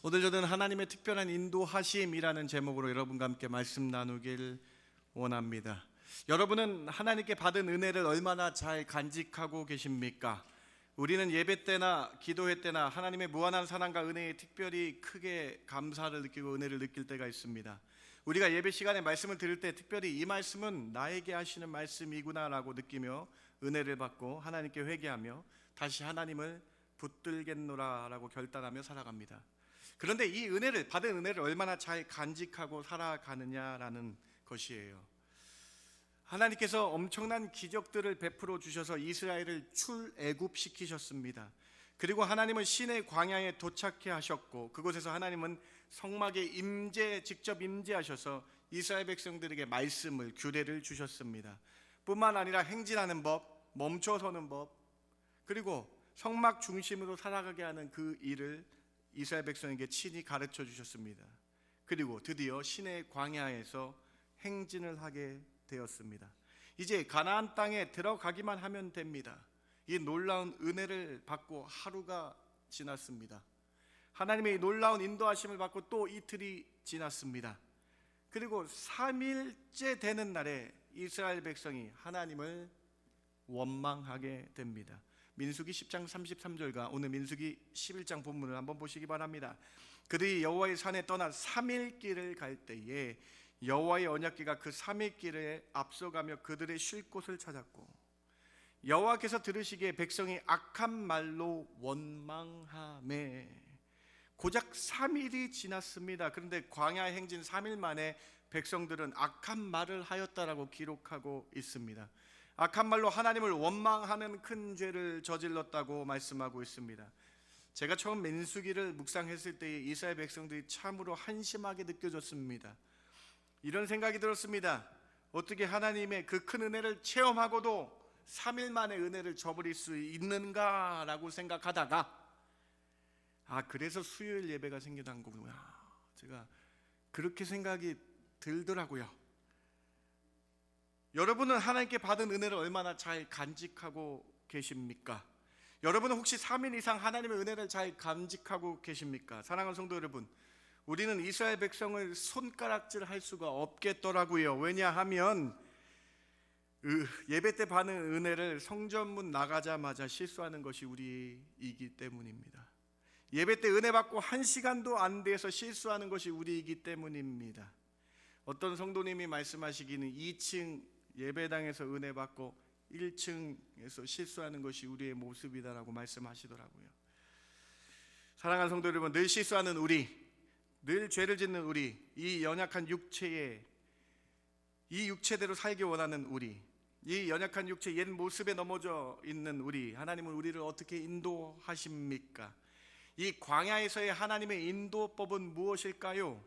오늘 저는 하나님의 특별한 인도하심이라는 제목으로 여러분과 함께 말씀 나누길 원합니다. 여러분은 하나님께 받은 은혜를 얼마나 잘 간직하고 계십니까? 우리는 예배 때나 기도회 때나 하나님의 무한한 사랑과 은혜에 특별히 크게 감사를 느끼고 은혜를 느낄 때가 있습니다. 우리가 예배 시간에 말씀을 들을 때 특별히 이 말씀은 나에게 하시는 말씀이구나라고 느끼며 은혜를 받고 하나님께 회개하며 다시 하나님을 붙들겠노라라고 결단하며 살아갑니다. 그런데 이 은혜를 받은 은혜를 얼마나 잘 간직하고 살아가느냐라는 것이에요. 하나님께서 엄청난 기적들을 베풀어 주셔서 이스라엘을 출애굽시키셨습니다. 그리고 하나님은 신의 광야에 도착해 하셨고 그곳에서 하나님은 성막에 직접 임재하셔서 이스라엘 백성들에게 말씀을 규례를 주셨습니다. 뿐만 아니라 행진하는 법, 멈춰서는 법, 그리고 성막 중심으로 살아가게 하는 그 일을 이스라엘 백성에게 친히 가르쳐 주셨습니다. 그리고 드디어 신의 광야에서 행진을 하게 되었습니다. 이제 가나안 땅에 들어가기만 하면 됩니다. 이 놀라운 은혜를 받고 하루가 지났습니다. 하나님의 놀라운 인도하심을 받고 또 이틀이 지났습니다. 그리고 3일째 되는 날에 이스라엘 백성이 하나님을 원망하게 됩니다. 민수기 10장 33절과 오늘 민수기 11장 본문을 한번 보시기 바랍니다. 그들이 여호와의 산에 떠나 3일 길을 갈 때에 여호와의 언약궤가 그 3일 길에 앞서가며 그들의 쉴 곳을 찾았고 여호와께서 들으시기에 백성이 악한 말로 원망하매 고작 3일이 지났습니다. 그런데 광야 행진 3일 만에 백성들은 악한 말을 하였다라고 기록하고 있습니다. 악한 말로 하나님을 원망하는 큰 죄를 저질렀다고 말씀하고 있습니다. 제가 처음 민수기를 묵상했을 때에 이스라엘 백성들이 참으로 한심하게 느껴졌습니다. 이런 생각이 들었습니다. 어떻게 하나님의 그 큰 은혜를 체험하고도 3일 만에 은혜를 저버릴 수 있는가라고 생각하다가 그래서 수요일 예배가 생겨난 거구나. 제가 그렇게 생각이 들더라고요. 여러분은 하나님께 받은 은혜를 얼마나 잘 간직하고 계십니까? 여러분은 혹시 3일 이상 하나님의 은혜를 잘 간직하고 계십니까? 사랑하는 성도 여러분, 우리는 이스라엘 백성을 손가락질할 수가 없겠더라고요. 왜냐하면 예배 때 받는 은혜를 성전문 나가자마자 실수하는 것이 우리이기 때문입니다. 예배 때 은혜 받고 1시간도 안 돼서 실수하는 것이 우리이기 때문입니다. 어떤 성도님이 말씀하시기는 2층 예배당에서 은혜 받고 1층에서 실수하는 것이 우리의 모습이다라고 말씀하시더라고요. 사랑하는 성도 여러분, 늘 실수하는 우리, 늘 죄를 짓는 우리, 이 연약한 육체에 이 육체대로 살기 원하는 우리, 이 연약한 육체 옛 모습에 넘어져 있는 우리, 하나님은 우리를 어떻게 인도하십니까? 이 광야에서의 하나님의 인도법은 무엇일까요?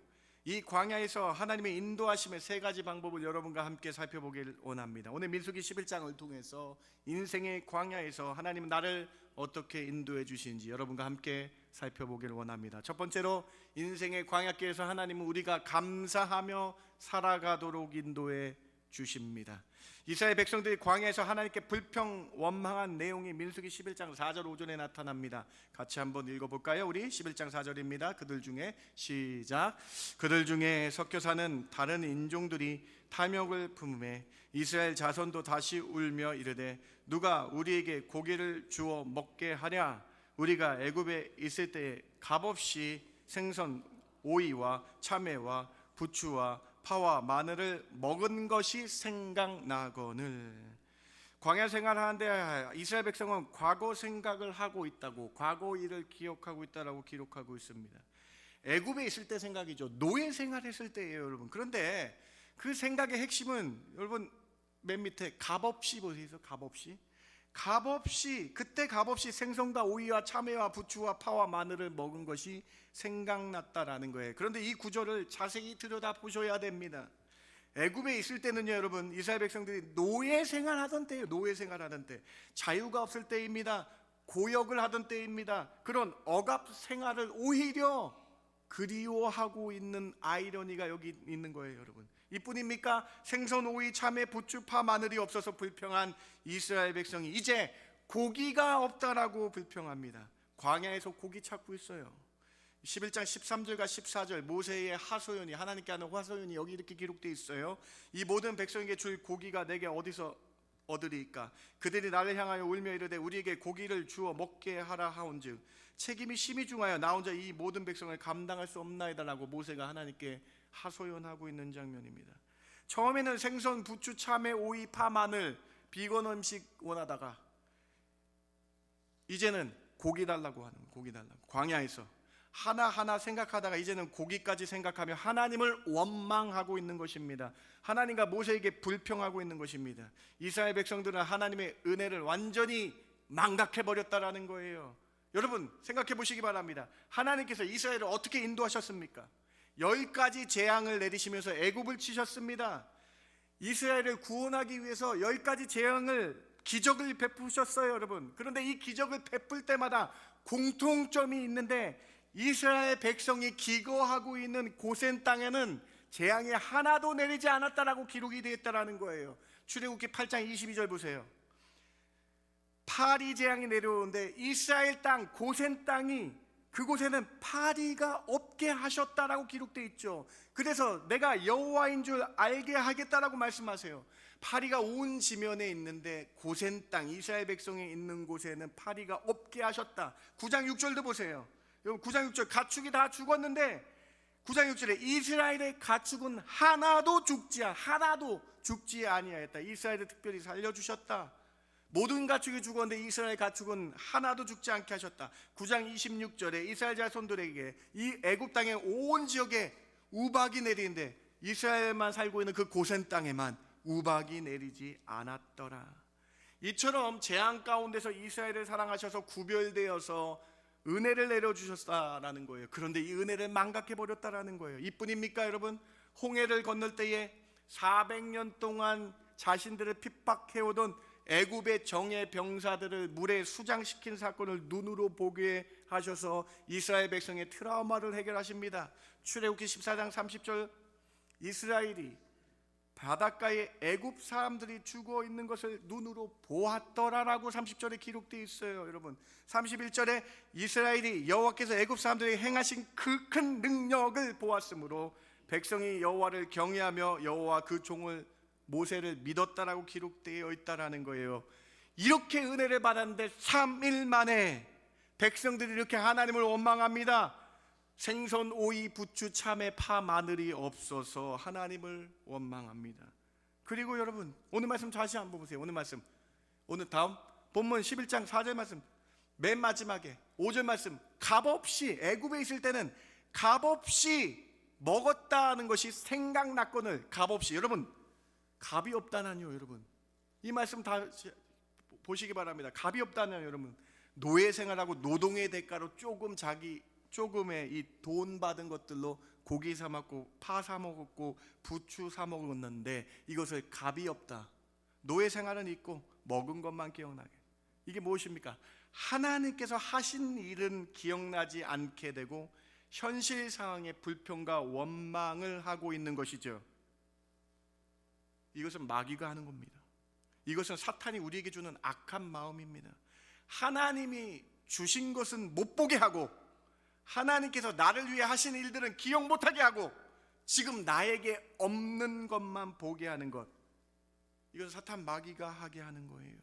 이 광야에서 하나님의 인도하심의 3가지 방법을 여러분과 함께 살펴보길 원합니다. 오늘 민수기 11장을 통해서 인생의 광야에서 하나님은 나를 어떻게 인도해 주시는지 여러분과 함께 살펴보길 원합니다. 첫 번째로 인생의 광야길에서 하나님은 우리가 감사하며 살아가도록 인도해 주십니다. 이스라엘 백성들이 광야에서 하나님께 불평 원망한 내용이 민수기 11장 4절 5절에 나타납니다. 같이 한번 읽어볼까요? 우리 11장 4절입니다. 그들 중에 시작. 그들 중에 섞여 사는 다른 인종들이 탐욕을 품음에 이스라엘 자손도 다시 울며 이르되 누가 우리에게 고기를 주어 먹게 하랴? 우리가 애굽에 있을 때에 값없이 생선 오이와 참외와 부추와 파와 마늘을 먹은 것이 생각나거늘. 광야 생활하는데 이스라엘 백성은 과거 생각을 하고 있다고, 과거 일을 기억하고 있다라고 기록하고 있습니다. 애굽에 있을 때 생각이죠. 노예 생활했을 때예요, 여러분. 그런데 그 생각의 핵심은 여러분 맨 밑에 값없이 보세요. 값없이 그때 값없이 생선과 오이와 참외와 부추와 파와 마늘을 먹은 것이 생각났다라는 거예요. 그런데 이 구절을 자세히 들여다보셔야 됩니다. 애굽에 있을 때는요, 여러분, 이스라엘 백성들이 노예 생활하던 때예요. 노예 생활하던 때, 자유가 없을 때입니다. 고역을 하던 때입니다. 그런 억압 생활을 오히려 그리워하고 있는 아이러니가 여기 있는 거예요, 여러분. 이뿐입니까? 생선, 오이, 참외, 부추, 파, 마늘이 없어서 불평한 이스라엘 백성이 이제 고기가 없다라고 불평합니다. 광야에서 고기 찾고 있어요. 11장 13절과 14절 모세의 하소연이, 하나님께 하는 하소연이 여기 이렇게 기록되어 있어요. 이 모든 백성에게 줄 고기가 내게 어디서 얻으리이까? 그들이 나를 향하여 울며 이르되 우리에게 고기를 주어 먹게 하라 하온즉 책임이 심히 중하여 나 혼자 이 모든 백성을 감당할 수 없나이다라고 모세가 하나님께 하소연하고 있는 장면입니다. 처음에는 생선, 부추, 참외, 오이, 파, 마늘 비건 음식 원하다가 이제는 고기 달라고 하는, 고기 달라고. 광야에서 하나하나 생각하다가 이제는 고기까지 생각하며 하나님을 원망하고 있는 것입니다. 하나님과 모세에게 불평하고 있는 것입니다. 이스라엘 백성들은 하나님의 은혜를 완전히 망각해버렸다라는 거예요. 여러분 생각해 보시기 바랍니다. 하나님께서 이스라엘을 어떻게 인도하셨습니까? 10가지 재앙을 내리시면서 애굽을 치셨습니다. 이스라엘을 구원하기 위해서 10가지 재앙을, 기적을 베푸셨어요, 여러분. 그런데 이 기적을 베풀 때마다 공통점이 있는데 이스라엘 백성이 기거하고 있는 고센 땅에는 재앙이 하나도 내리지 않았다라고 기록이 되어 있다라는 거예요. 출애굽기 8장 22절 보세요. 파리 재앙이 내려오는데 이스라엘 땅, 고센 땅이, 그곳에는 파리가 없게 하셨다라고 기록되어 있죠. 그래서 내가 여호와인 줄 알게 하겠다라고 말씀하세요. 파리가 온 지면에 있는데 고센 땅, 이스라엘 백성이 있는 곳에는 파리가 없게 하셨다. 9장 6절도 보세요. 9장 6절 가축이 다 죽었는데 9장 6절에 이스라엘의 가축은 하나도 죽지 아니하였다. 이스라엘을 특별히 살려주셨다. 모든 가축이 죽었는데 이스라엘 가축은 하나도 죽지 않게 하셨다. 9장 26절에 이스라엘 자손들에게 이 애굽 땅의 온 지역에 우박이 내리는데 이스라엘만 살고 있는 그 고센 땅에만 우박이 내리지 않았더라. 이처럼 재앙 가운데서 이스라엘을 사랑하셔서 구별되어서 은혜를 내려주셨다라는 거예요. 그런데 이 은혜를 망각해버렸다라는 거예요. 이뿐입니까 여러분? 홍해를 건널 때에 400년 동안 자신들을 핍박해오던 애굽의 정예 병사들을 물에 수장시킨 사건을 눈으로 보게 하셔서 이스라엘 백성의 트라우마를 해결하십니다. 출애굽기 14장 30절 이스라엘이 바닷가에 애굽 사람들이 죽어 있는 것을 눈으로 보았더라라고 30절에 기록되어 있어요. 여러분 31절에 이스라엘이 여호와께서 애굽 사람들이 행하신 그 큰 능력을 보았으므로 백성이 여호와를 경외하며 여호와 그 종을 모세를 믿었다라고 기록되어 있다라는 거예요. 이렇게 은혜를 받았는데 3일 만에 백성들이 이렇게 하나님을 원망합니다. 생선, 오이, 부추, 참외, 파, 마늘이 없어서 하나님을 원망합니다. 그리고 여러분 오늘 말씀 다시 한번 보세요. 오늘 말씀, 오늘 다음 본문 11장 4절 말씀, 맨 마지막에 5절 말씀, 값없이 애굽에 있을 때는 값없이 먹었다는 것이 생각났거늘 값없이, 여러분 값이 없다나요? 여러분 이 말씀 다 보시기 바랍니다. 값이 없다나요? 여러분 노예 생활하고 노동의 대가로 조금의 이 돈 받은 것들로 고기 사 먹고 파 사 먹었고 부추 사 먹었는데 이것을 값이 없다. 노예 생활은 있고 먹은 것만 기억나게. 이게 무엇입니까? 하나님께서 하신 일은 기억나지 않게 되고 현실 상황의 불평과 원망을 하고 있는 것이죠. 이것은 마귀가 하는 겁니다. 이것은 사탄이 우리에게 주는 악한 마음입니다. 하나님이 주신 것은 못 보게 하고 하나님께서 나를 위해 하신 일들은 기억 못하게 하고 지금 나에게 없는 것만 보게 하는 것, 이것은 사탄 마귀가 하게 하는 거예요.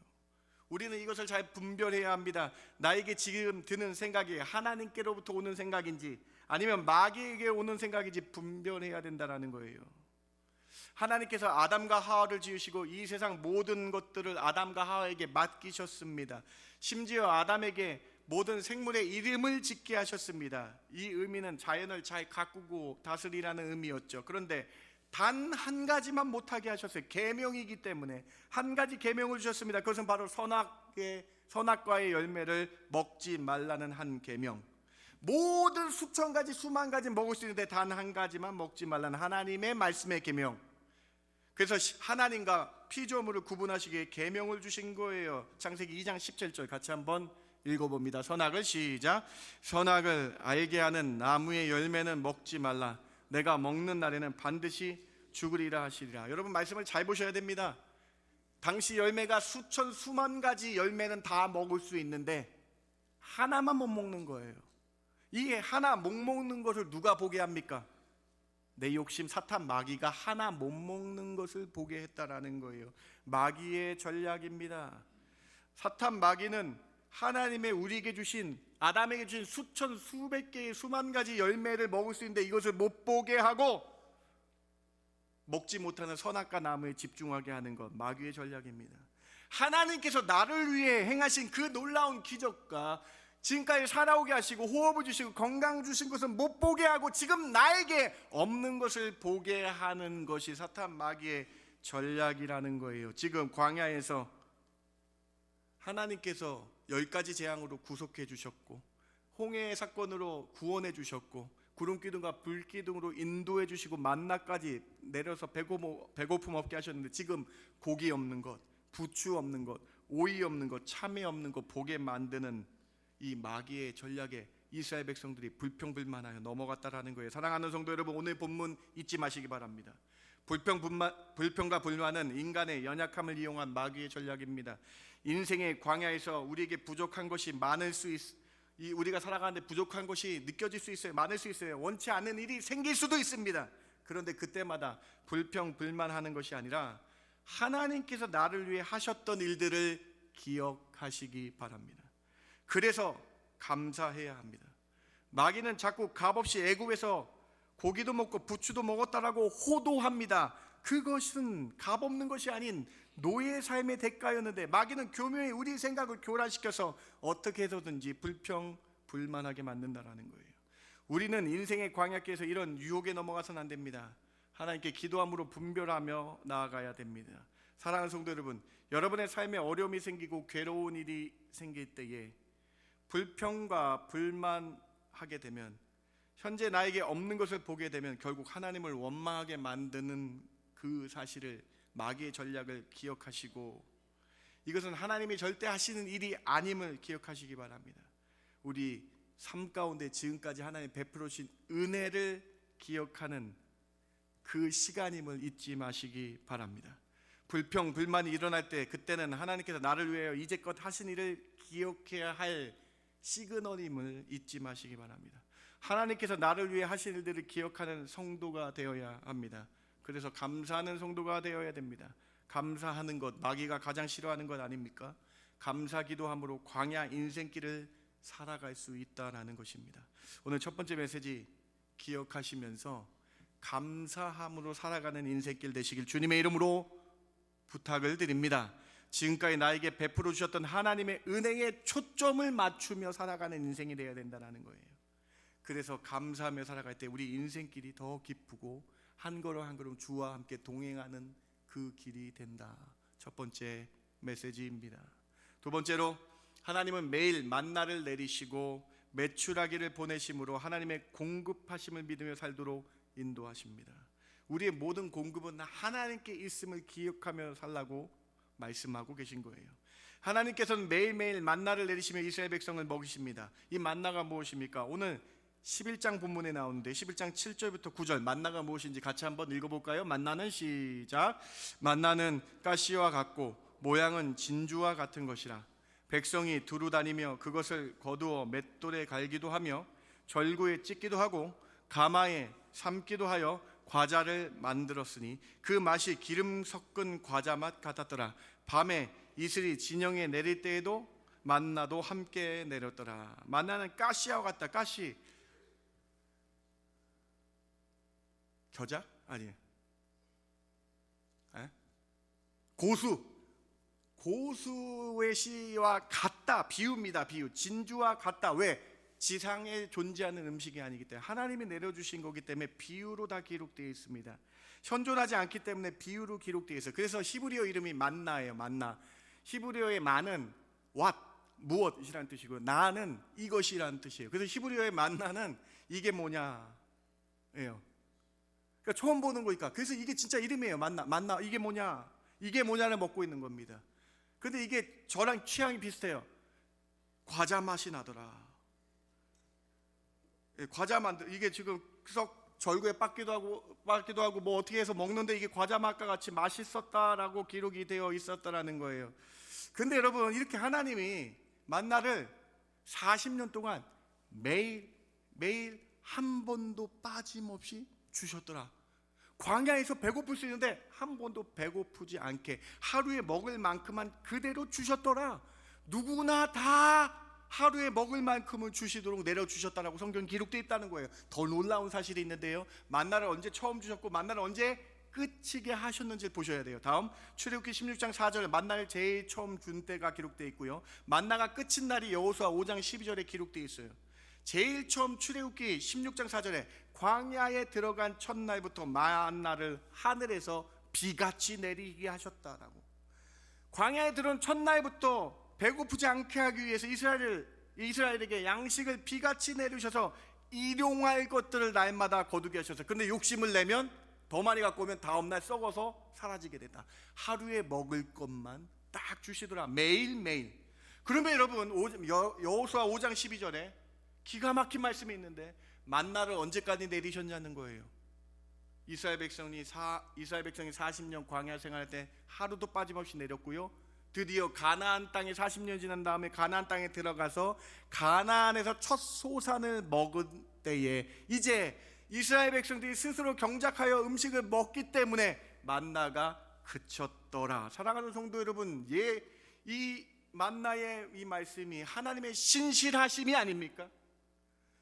우리는 이것을 잘 분별해야 합니다. 나에게 지금 드는 생각이 하나님께로부터 오는 생각인지 아니면 마귀에게 오는 생각인지 분별해야 된다는 거예요. 하나님께서 아담과 하와를 지으시고 이 세상 모든 것들을 아담과 하와에게 맡기셨습니다. 심지어 아담에게 모든 생물의 이름을 짓게 하셨습니다. 이 의미는 자연을 잘 가꾸고 다스리라는 의미였죠. 그런데 단 한 가지만 못하게 하셨어요. 계명이기 때문에 한 가지 계명을 주셨습니다. 그것은 바로 선악과의 열매를 먹지 말라는 한 계명. 모든 수천 가지 수만 가지 먹을 수 있는데 단 한 가지만 먹지 말라는 하나님의 말씀의 계명. 그래서 하나님과 피조물을 구분하시기에 계명을 주신 거예요. 창세기 2장 17절 같이 한번 읽어봅니다. 선악을 시작. 선악을 알게 하는 나무의 열매는 먹지 말라. 내가 먹는 날에는 반드시 죽으리라 하시리라. 여러분 말씀을 잘 보셔야 됩니다. 당시 열매가 수천 수만 가지 열매는 다 먹을 수 있는데 하나만 못 먹는 거예요. 이게 하나 못 먹는 것을 누가 보게 합니까? 내 욕심 사탄 마귀가 하나 못 먹는 것을 보게 했다라는 거예요. 마귀의 전략입니다. 사탄 마귀는 하나님의 우리에게 주신, 아담에게 주신 수천 수백 개의 수만 가지 열매를 먹을 수 있는데 이것을 못 보게 하고 먹지 못하는 선악과 나무에 집중하게 하는 것, 마귀의 전략입니다. 하나님께서 나를 위해 행하신 그 놀라운 기적과 지금까지 살아오게 하시고 호흡을 주시고 건강 주신 것은 못 보게 하고 지금 나에게 없는 것을 보게 하는 것이 사탄 마귀의 전략이라는 거예요. 지금 광야에서 하나님께서 10가지 재앙으로 구속해 주셨고 홍해의 사건으로 구원해 주셨고 구름기둥과 불기둥으로 인도해 주시고 만나까지 내려서 배고픔 없게 하셨는데 지금 고기 없는 것, 부추 없는 것, 오이 없는 것, 참외 없는 것 보게 만드는 이 마귀의 전략에 이스라엘 백성들이 불평불만하여 넘어갔다라는 거예요. 사랑하는 성도 여러분, 오늘 본문 잊지 마시기 바랍니다. 불평과 불만은 인간의 연약함을 이용한 마귀의 전략입니다. 인생의 광야에서 우리에게 부족한 것이 많을 수 우리가 살아가는데 부족한 것이 느껴질 수 있어요. 많을 수 있어요. 원치 않는 일이 생길 수도 있습니다. 그런데 그때마다 불평불만하는 것이 아니라 하나님께서 나를 위해 하셨던 일들을 기억하시기 바랍니다. 그래서 감사해야 합니다. 마귀는 자꾸 값없이 애굽에서 고기도 먹고 부추도 먹었다라고 호도합니다. 그것은 값없는 것이 아닌 노예의 삶의 대가였는데 마귀는 교묘히 우리 생각을 교란시켜서 어떻게 해서든지 불평불만하게 만든다라는 거예요. 우리는 인생의 광야길에서 이런 유혹에 넘어가서는 안 됩니다. 하나님께 기도함으로 분별하며 나아가야 됩니다. 사랑하는 성도 여러분, 여러분의 삶에 어려움이 생기고 괴로운 일이 생길 때에 불평과 불만하게 되면, 현재 나에게 없는 것을 보게 되면 결국 하나님을 원망하게 만드는 그 사실을, 마귀의 전략을 기억하시고 이것은 하나님이 절대 하시는 일이 아님을 기억하시기 바랍니다. 우리 삶 가운데 지금까지 하나님 베풀어 주신 은혜를 기억하는 그 시간임을 잊지 마시기 바랍니다. 불평, 불만이 일어날 때 그때는 하나님께서 나를 위하여 이제껏 하신 일을 기억해야 할 시그널임을 잊지 마시기 바랍니다. 하나님께서 나를 위해 하신 일들을 기억하는 성도가 되어야 합니다. 그래서 감사하는 성도가 되어야 됩니다. 감사하는 것, 마귀가 가장 싫어하는 것 아닙니까? 감사 기도함으로 광야 인생길을 살아갈 수 있다라는 것입니다. 오늘 첫 번째 메시지 기억하시면서 감사함으로 살아가는 인생길 되시길 주님의 이름으로 부탁을 드립니다. 지금까지 나에게 베풀어 주셨던 하나님의 은혜에 초점을 맞추며 살아가는 인생이 되어야 된다는 거예요. 그래서 감사하며 살아갈 때 우리 인생길이 더 기쁘고 한 걸음 한 걸음 주와 함께 동행하는 그 길이 된다. 첫 번째 메시지입니다. 두 번째로, 하나님은 매일 만나를 내리시고 메추라기를 보내심으로 하나님의 공급하심을 믿으며 살도록 인도하십니다. 우리의 모든 공급은 하나님께 있음을 기억하며 살라고 말씀하고 계신 거예요. 하나님께서는 매일매일 만나를 내리시며 이스라엘 백성을 먹이십니다. 이 만나가 무엇입니까? 오늘 11장 본문에 나오는데 11장 7절부터 9절 만나가 무엇인지 같이 한번 읽어볼까요? 만나는 시작. 만나는 가시와 같고 모양은 진주와 같은 것이라 백성이 두루 다니며 그것을 거두어 맷돌에 갈기도 하며 절구에 찢기도 하고 가마에 삶기도 하여 과자를 만들었으니 그 맛이 기름 섞은 과자 맛 같았더라. 밤에 이슬이 진영에 내릴 때에도 만나도 함께 내렸더라. 만나는 가시와 같다. 가시, 겨자? 아니에요. 고수의 시와 같다. 비유입니다. 비유. 진주와 같다. 왜? 지상에 존재하는 음식이 아니기 때문에, 하나님이 내려주신 거기 때문에 비유로 다 기록되어 있습니다. 현존하지 않기 때문에 비유로 기록되어 있어요. 그래서 히브리어 이름이 만나예요. 만나. 히브리어의 만은 what, 무엇이라는 뜻이고요, 나는 이것이라는 뜻이에요. 그래서 히브리어의 만나는 이게 뭐냐 예요. 그러니까 처음 보는 거니까. 그래서 이게 진짜 이름이에요. 만나 이게 뭐냐, 이게 뭐냐를 먹고 있는 겁니다. 근데 이게 저랑 취향이 비슷해요. 과자 맛이 나더라. 과자 만들, 이게 지금 절구에 빻기도 하고 뭐 어떻게 해서 먹는데 이게 과자 맛과 같이 맛있었다라고 기록이 되어 있었다라는 거예요. 근데 여러분, 이렇게 하나님이 만나를 40년 동안 매일 한 번도 빠짐없이 주셨더라. 광야에서 배고플 수 있는데 한 번도 배고프지 않게 하루에 먹을 만큼만 그대로 주셨더라. 누구나 다 하루에 먹을 만큼은 주시도록 내려주셨다라고 성경 기록되어 있다는 거예요. 더 놀라운 사실이 있는데요, 만나를 언제 처음 주셨고 만나를 언제 끝이게 하셨는지 보셔야 돼요. 다음 출애굽기 16장 4절에 만나를 제일 처음 준 때가 기록되어 있고요, 만나가 끝인 날이 여호수아 5장 12절에 기록되어 있어요. 제일 처음 출애굽기 16장 4절에 광야에 들어간 첫날부터 만나를 하늘에서 비같이 내리게 하셨다라고. 광야에 들어온 첫날부터 배고프지 않게 하기 위해서 이스라엘에게 양식을 비같이 내리셔서 일용할 것들을 날마다 거두게 하셔서, 근데 욕심을 내면 더 많이 갖고 오면 다음날 썩어서 사라지게 된다. 하루에 먹을 것만 딱 주시더라, 매일매일. 그러면 여러분, 여호수아 5장 12절에 기가 막힌 말씀이 있는데 만나를 언제까지 내리셨냐는 거예요. 이스라엘 백성이 40년 광야 생활할 때 하루도 빠짐없이 내렸고요, 드디어 가나안 땅에 40년 지난 다음에 가나안 땅에 들어가서 가나안에서 첫 소산을 먹은 때에 이제 이스라엘 백성들이 스스로 경작하여 음식을 먹기 때문에 만나가 그쳤더라. 사랑하는 성도 여러분, 이 만나의 이 말씀이 하나님의 신실하심이 아닙니까?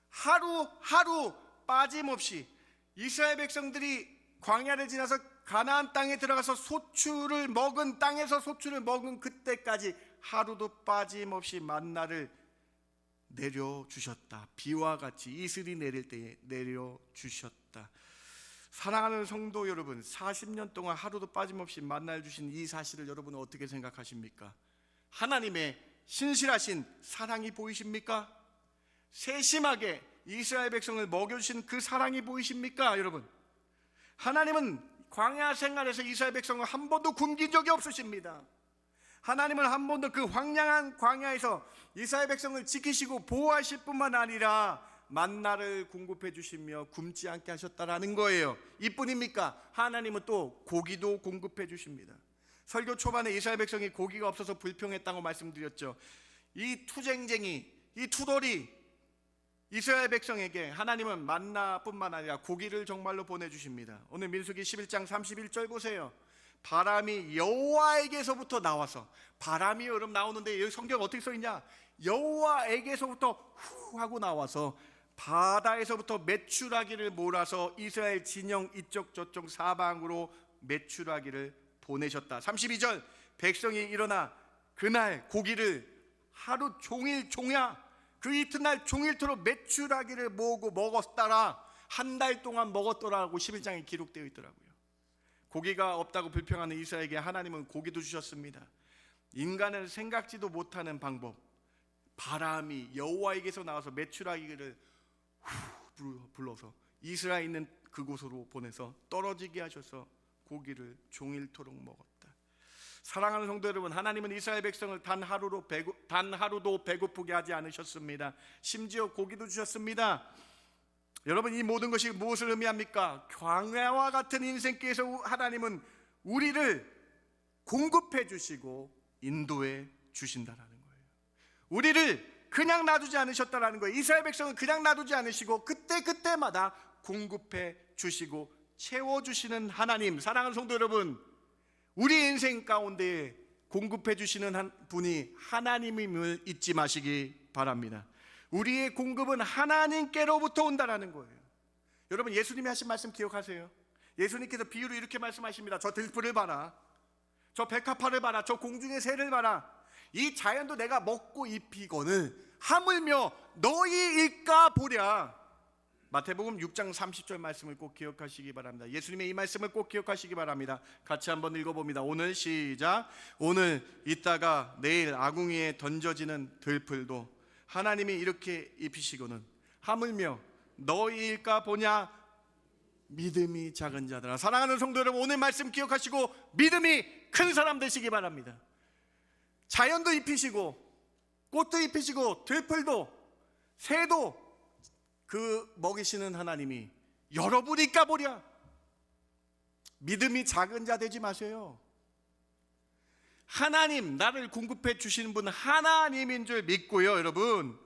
하루 빠짐없이 이스라엘 백성들이 광야를 지나서 가나안 땅에 들어가서 소출을 먹은, 땅에서 소출을 먹은 그때까지 하루도 빠짐없이 만나를 내려주셨다. 비와 같이 이슬이 내릴 때에 내려주셨다. 사랑하는 성도 여러분, 40년 동안 하루도 빠짐없이 만나를 주신 이 사실을 여러분은 어떻게 생각하십니까? 하나님의 신실하신 사랑이 보이십니까? 세심하게 이스라엘 백성을 먹여주신 그 사랑이 보이십니까? 여러분, 하나님은 광야 생활에서 이스라엘 백성을 한 번도 굶긴 적이 없으십니다. 하나님은 한 번도 그 황량한 광야에서 이스라엘 백성을 지키시고 보호하실 뿐만 아니라 만나를 공급해 주시며 굶지 않게 하셨다라는 거예요. 이뿐입니까? 하나님은 또 고기도 공급해 주십니다. 설교 초반에 이스라엘 백성이 고기가 없어서 불평했다고 말씀드렸죠. 이 투쟁쟁이, 이 투덜이 이스라엘 백성에게 하나님은 만나뿐만 아니라 고기를 정말로 보내주십니다. 오늘 민수기 11장 31절 보세요. 바람이 여호와에게서부터 나와서, 바람이 여러분 나오는데 여기 성경 어떻게 써있냐? 여호와에게서부터 후 하고 나와서 바다에서부터 메추라기를 몰아서 이스라엘 진영 이쪽 저쪽 사방으로 메추라기를 보내셨다. 32절, 백성이 일어나 그날 고기를 하루 종일 그 이튿날 종일토록 메추라기를 모으고 먹었더라. 한 달 동안 먹었더라고 11장에 기록되어 있더라고요. 고기가 없다고 불평하는 이스라엘에게 하나님은 고기도 주셨습니다. 인간은 생각지도 못하는 방법, 바람이 여호와에게서 나와서 메추라기를 불러서 이스라엘 있는 그곳으로 보내서 떨어지게 하셔서 고기를 종일토록 먹었다. 사랑하는 성도 여러분, 하나님은 이스라엘 백성을 단 하루도 배고프게 하지 않으셨습니다. 심지어 고기도 주셨습니다. 여러분, 이 모든 것이 무엇을 의미합니까? 광야와 같은 인생길에서 하나님은 우리를 공급해 주시고 인도해 주신다라는 거예요. 우리를 그냥 놔두지 않으셨다라는 거예요. 이스라엘 백성은 그냥 놔두지 않으시고 그때마다 공급해 주시고 채워주시는 하나님. 사랑하는 성도 여러분, 우리 인생 가운데 공급해 주시는 분이 하나님임을 잊지 마시기 바랍니다. 우리의 공급은 하나님께로부터 온다라는 거예요. 여러분, 예수님이 하신 말씀 기억하세요? 예수님께서 비유로 이렇게 말씀하십니다. 저 들풀을 봐라, 저 백합화를 봐라, 저 공중의 새를 봐라. 이 자연도 내가 먹고 입히거늘 하물며 너희일까 보랴. 마태복음 6장 30절 말씀을 꼭 기억하시기 바랍니다. 예수님의 이 말씀을 꼭 기억하시기 바랍니다. 같이 한번 읽어봅니다. 오늘 시작. 오늘 있다가 내일 아궁이에 던져지는 들풀도 하나님이 이렇게 입히시고는 하물며 너희일까 보냐. 믿음이 작은 자들아. 사랑하는 성도 여러분, 오늘 말씀 기억하시고 믿음이 큰 사람 되시기 바랍니다. 자연도 입히시고 꽃도 입히시고 들풀도 새도 그 먹이시는 하나님이 여러분이 까보랴. 믿음이 작은 자 되지 마세요. 하나님, 나를 공급해 주시는 분 하나님인 줄 믿고요. 여러분,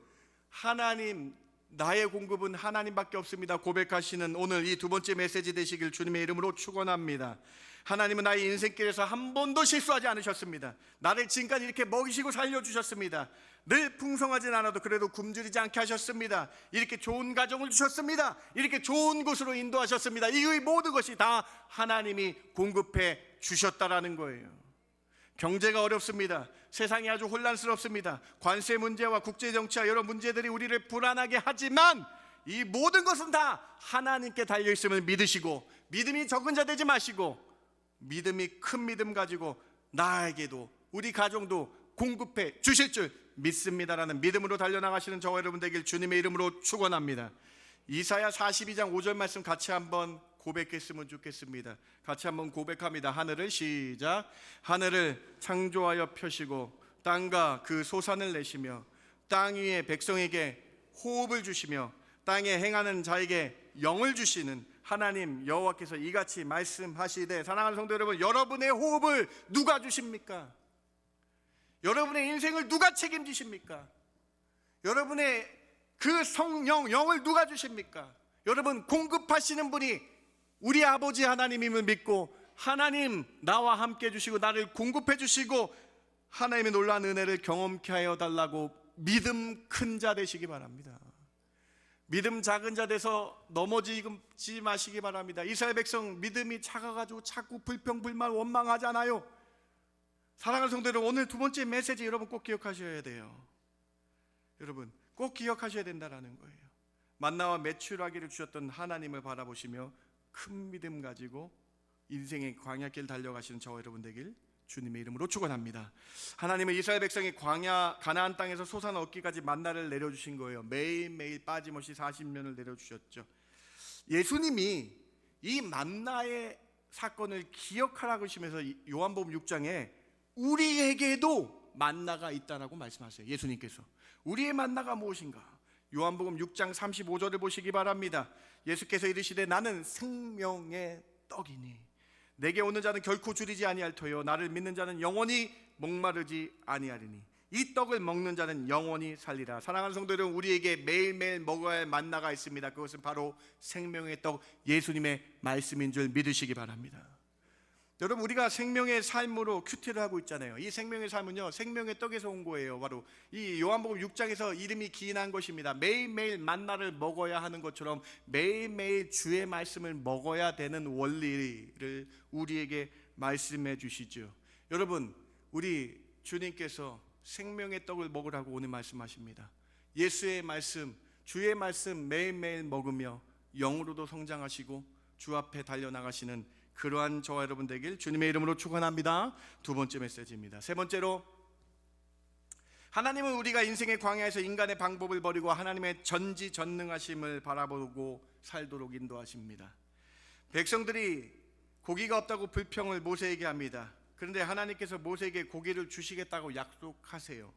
하나님, 나의 공급은 하나님밖에 없습니다 고백하시는 오늘 이 두 번째 메시지 되시길 주님의 이름으로 축원합니다. 하나님은 나의 인생길에서 한 번도 실수하지 않으셨습니다. 나를 지금까지 이렇게 먹이시고 살려주셨습니다. 늘 풍성하진 않아도 그래도 굶주리지 않게 하셨습니다. 이렇게 좋은 가정을 주셨습니다. 이렇게 좋은 곳으로 인도하셨습니다. 이 모든 것이 다 하나님이 공급해 주셨다라는 거예요. 경제가 어렵습니다. 세상이 아주 혼란스럽습니다. 관세 문제와 국제정치와 여러 문제들이 우리를 불안하게 하지만 이 모든 것은 다 하나님께 달려있음을 믿으시고, 믿음이 적은 자 되지 마시고 믿음이 큰 믿음 가지고 나에게도 우리 가정도 공급해 주실 줄 믿습니다라는 믿음으로 달려나가시는 저와 여러분 되길 주님의 이름으로 축원합니다. 이사야 42장 5절 말씀 같이 한번 고백했으면 좋겠습니다. 같이 한번 고백합니다. 하늘을 시작. 하늘을 창조하여 펴시고 땅과 그 소산을 내시며 땅 위에 백성에게 호흡을 주시며 땅에 행하는 자에게 영을 주시는 하나님 여호와께서 이같이 말씀하시되, 사랑하는 성도 여러분, 여러분의 호흡을 누가 주십니까? 여러분의 인생을 누가 책임지십니까? 여러분의 그 성령, 영을 누가 주십니까? 여러분, 공급하시는 분이 우리 아버지 하나님임을 믿고, 하나님 나와 함께 해주시고 나를 공급해 주시고 하나님의 놀라운 은혜를 경험케 하여 달라고 믿음 큰 자 되시기 바랍니다. 믿음 작은 자 돼서 넘어지지 마시기 바랍니다. 이스라엘 백성 믿음이 작아가지고 자꾸 불평불만 원망하잖아요. 사랑하는 성도 여러분, 오늘 두 번째 메시지 여러분 꼭 기억하셔야 돼요. 여러분 꼭 기억하셔야 된다는 거예요. 만나와 메추라기를 주셨던 하나님을 바라보시며 큰 믿음 가지고 인생의 광야길 달려가시는 저와 여러분 되길 주님의 이름으로 축원합니다. 하나님은 이스라엘 백성이 광야 가나안 땅에서 솟아나 얻기까지 만나를 내려주신 거예요. 매일매일 빠짐없이 40년을 내려주셨죠. 예수님이 이 만나의 사건을 기억하라고 하시면서 요한복음 6장에 우리에게도 만나가 있다라고 말씀하세요. 예수님께서 우리의 만나가 무엇인가? 요한복음 6장 35절을 보시기 바랍니다. 예수께서 이르시되 나는 생명의 떡이니 내게 오는 자는 결코 줄이지 아니할 터요 나를 믿는 자는 영원히 목마르지 아니하리니 이 떡을 먹는 자는 영원히 살리라. 사랑하는 성도 여러분, 우리에게 매일매일 먹어야 할 만나가 있습니다. 그것은 바로 생명의 떡, 예수님의 말씀인 줄 믿으시기 바랍니다. 여러분, 우리가 생명의 삶으로 큐티를 하고 있잖아요. 이 생명의 삶은요, 생명의 떡에서 온 거예요. 바로 이 요한복음 6장에서 이름이 기인한 것입니다. 매일매일 만나를 먹어야 하는 것처럼 매일매일 주의 말씀을 먹어야 되는 원리를 우리에게 말씀해 주시죠. 여러분, 우리 주님께서 생명의 떡을 먹으라고 오늘 말씀하십니다. 예수의 말씀, 주의 말씀 매일매일 먹으며 영으로도 성장하시고 주 앞에 달려나가시는 그러한 저와 여러분 되길 주님의 이름으로 축원합니다. 두 번째 메시지입니다. 세 번째로, 하나님은 우리가 인생의 광야에서 인간의 방법을 버리고 하나님의 전지전능하심을 바라보고 살도록 인도하십니다. 백성들이 고기가 없다고 불평을 모세에게 합니다. 그런데 하나님께서 모세에게 고기를 주시겠다고 약속하세요.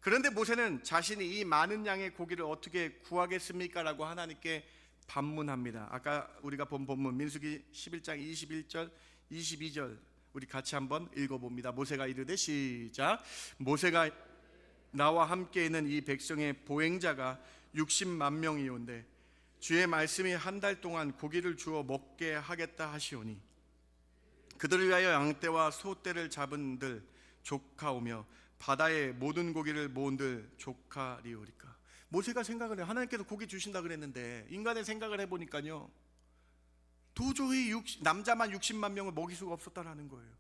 그런데 모세는 자신이 이 많은 양의 고기를 어떻게 구하겠습니까? 라고 하나님께 반문합니다. 아까 우리가 본 본문 민수기 11장 21절 22절 우리 같이 한번 읽어봅니다. 모세가 이르되 시작. 모세가 나와 함께 있는 이 백성의 보행자가 60만 명이온데 주의 말씀이 한 달 동안 고기를 주어 먹게 하겠다 하시오니 그들을 위하여 양떼와 소떼를 잡은들 조카오며 바다의 모든 고기를 모은들 조카리오리까. 모세가 생각을 해요. 하나님께서 고기 주신다 그랬는데 인간의 생각을 해보니까요, 도저히 남자만 60만 명을 먹일 수가 없었다라는 거예요.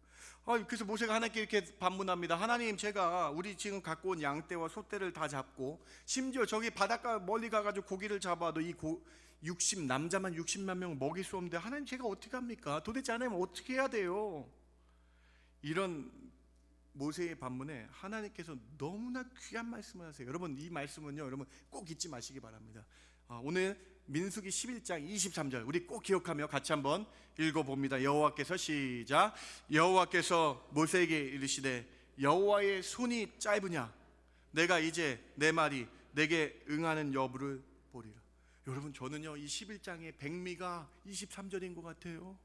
그래서 모세가 하나님께 이렇게 반문합니다. 하나님, 제가 우리 지금 갖고 온 양떼와 소떼를 다 잡고 심지어 저기 바닷가 멀리 가가지고 고기를 잡아도 이 남자만 60만 명을 먹일 수 없는데 하나님, 제가 어떻게 합니까? 도대체 하나님 어떻게 해야 돼요? 이런 모세의 반문에 하나님께서 너무나 귀한 말씀을 하세요. 여러분, 이 말씀은요, 여러분 꼭 잊지 마시기 바랍니다. 오늘 민수기 11장 23절 우리 꼭 기억하며 같이 한번 읽어봅니다. 여호와께서 시작. 여호와께서 모세에게 이르시되 여호와의 손이 짧으냐? 내가 이제 내 말이 내게 응하는 여부를 보리라. 여러분, 저는요 이 11장의 백미가 23절인 것 같아요.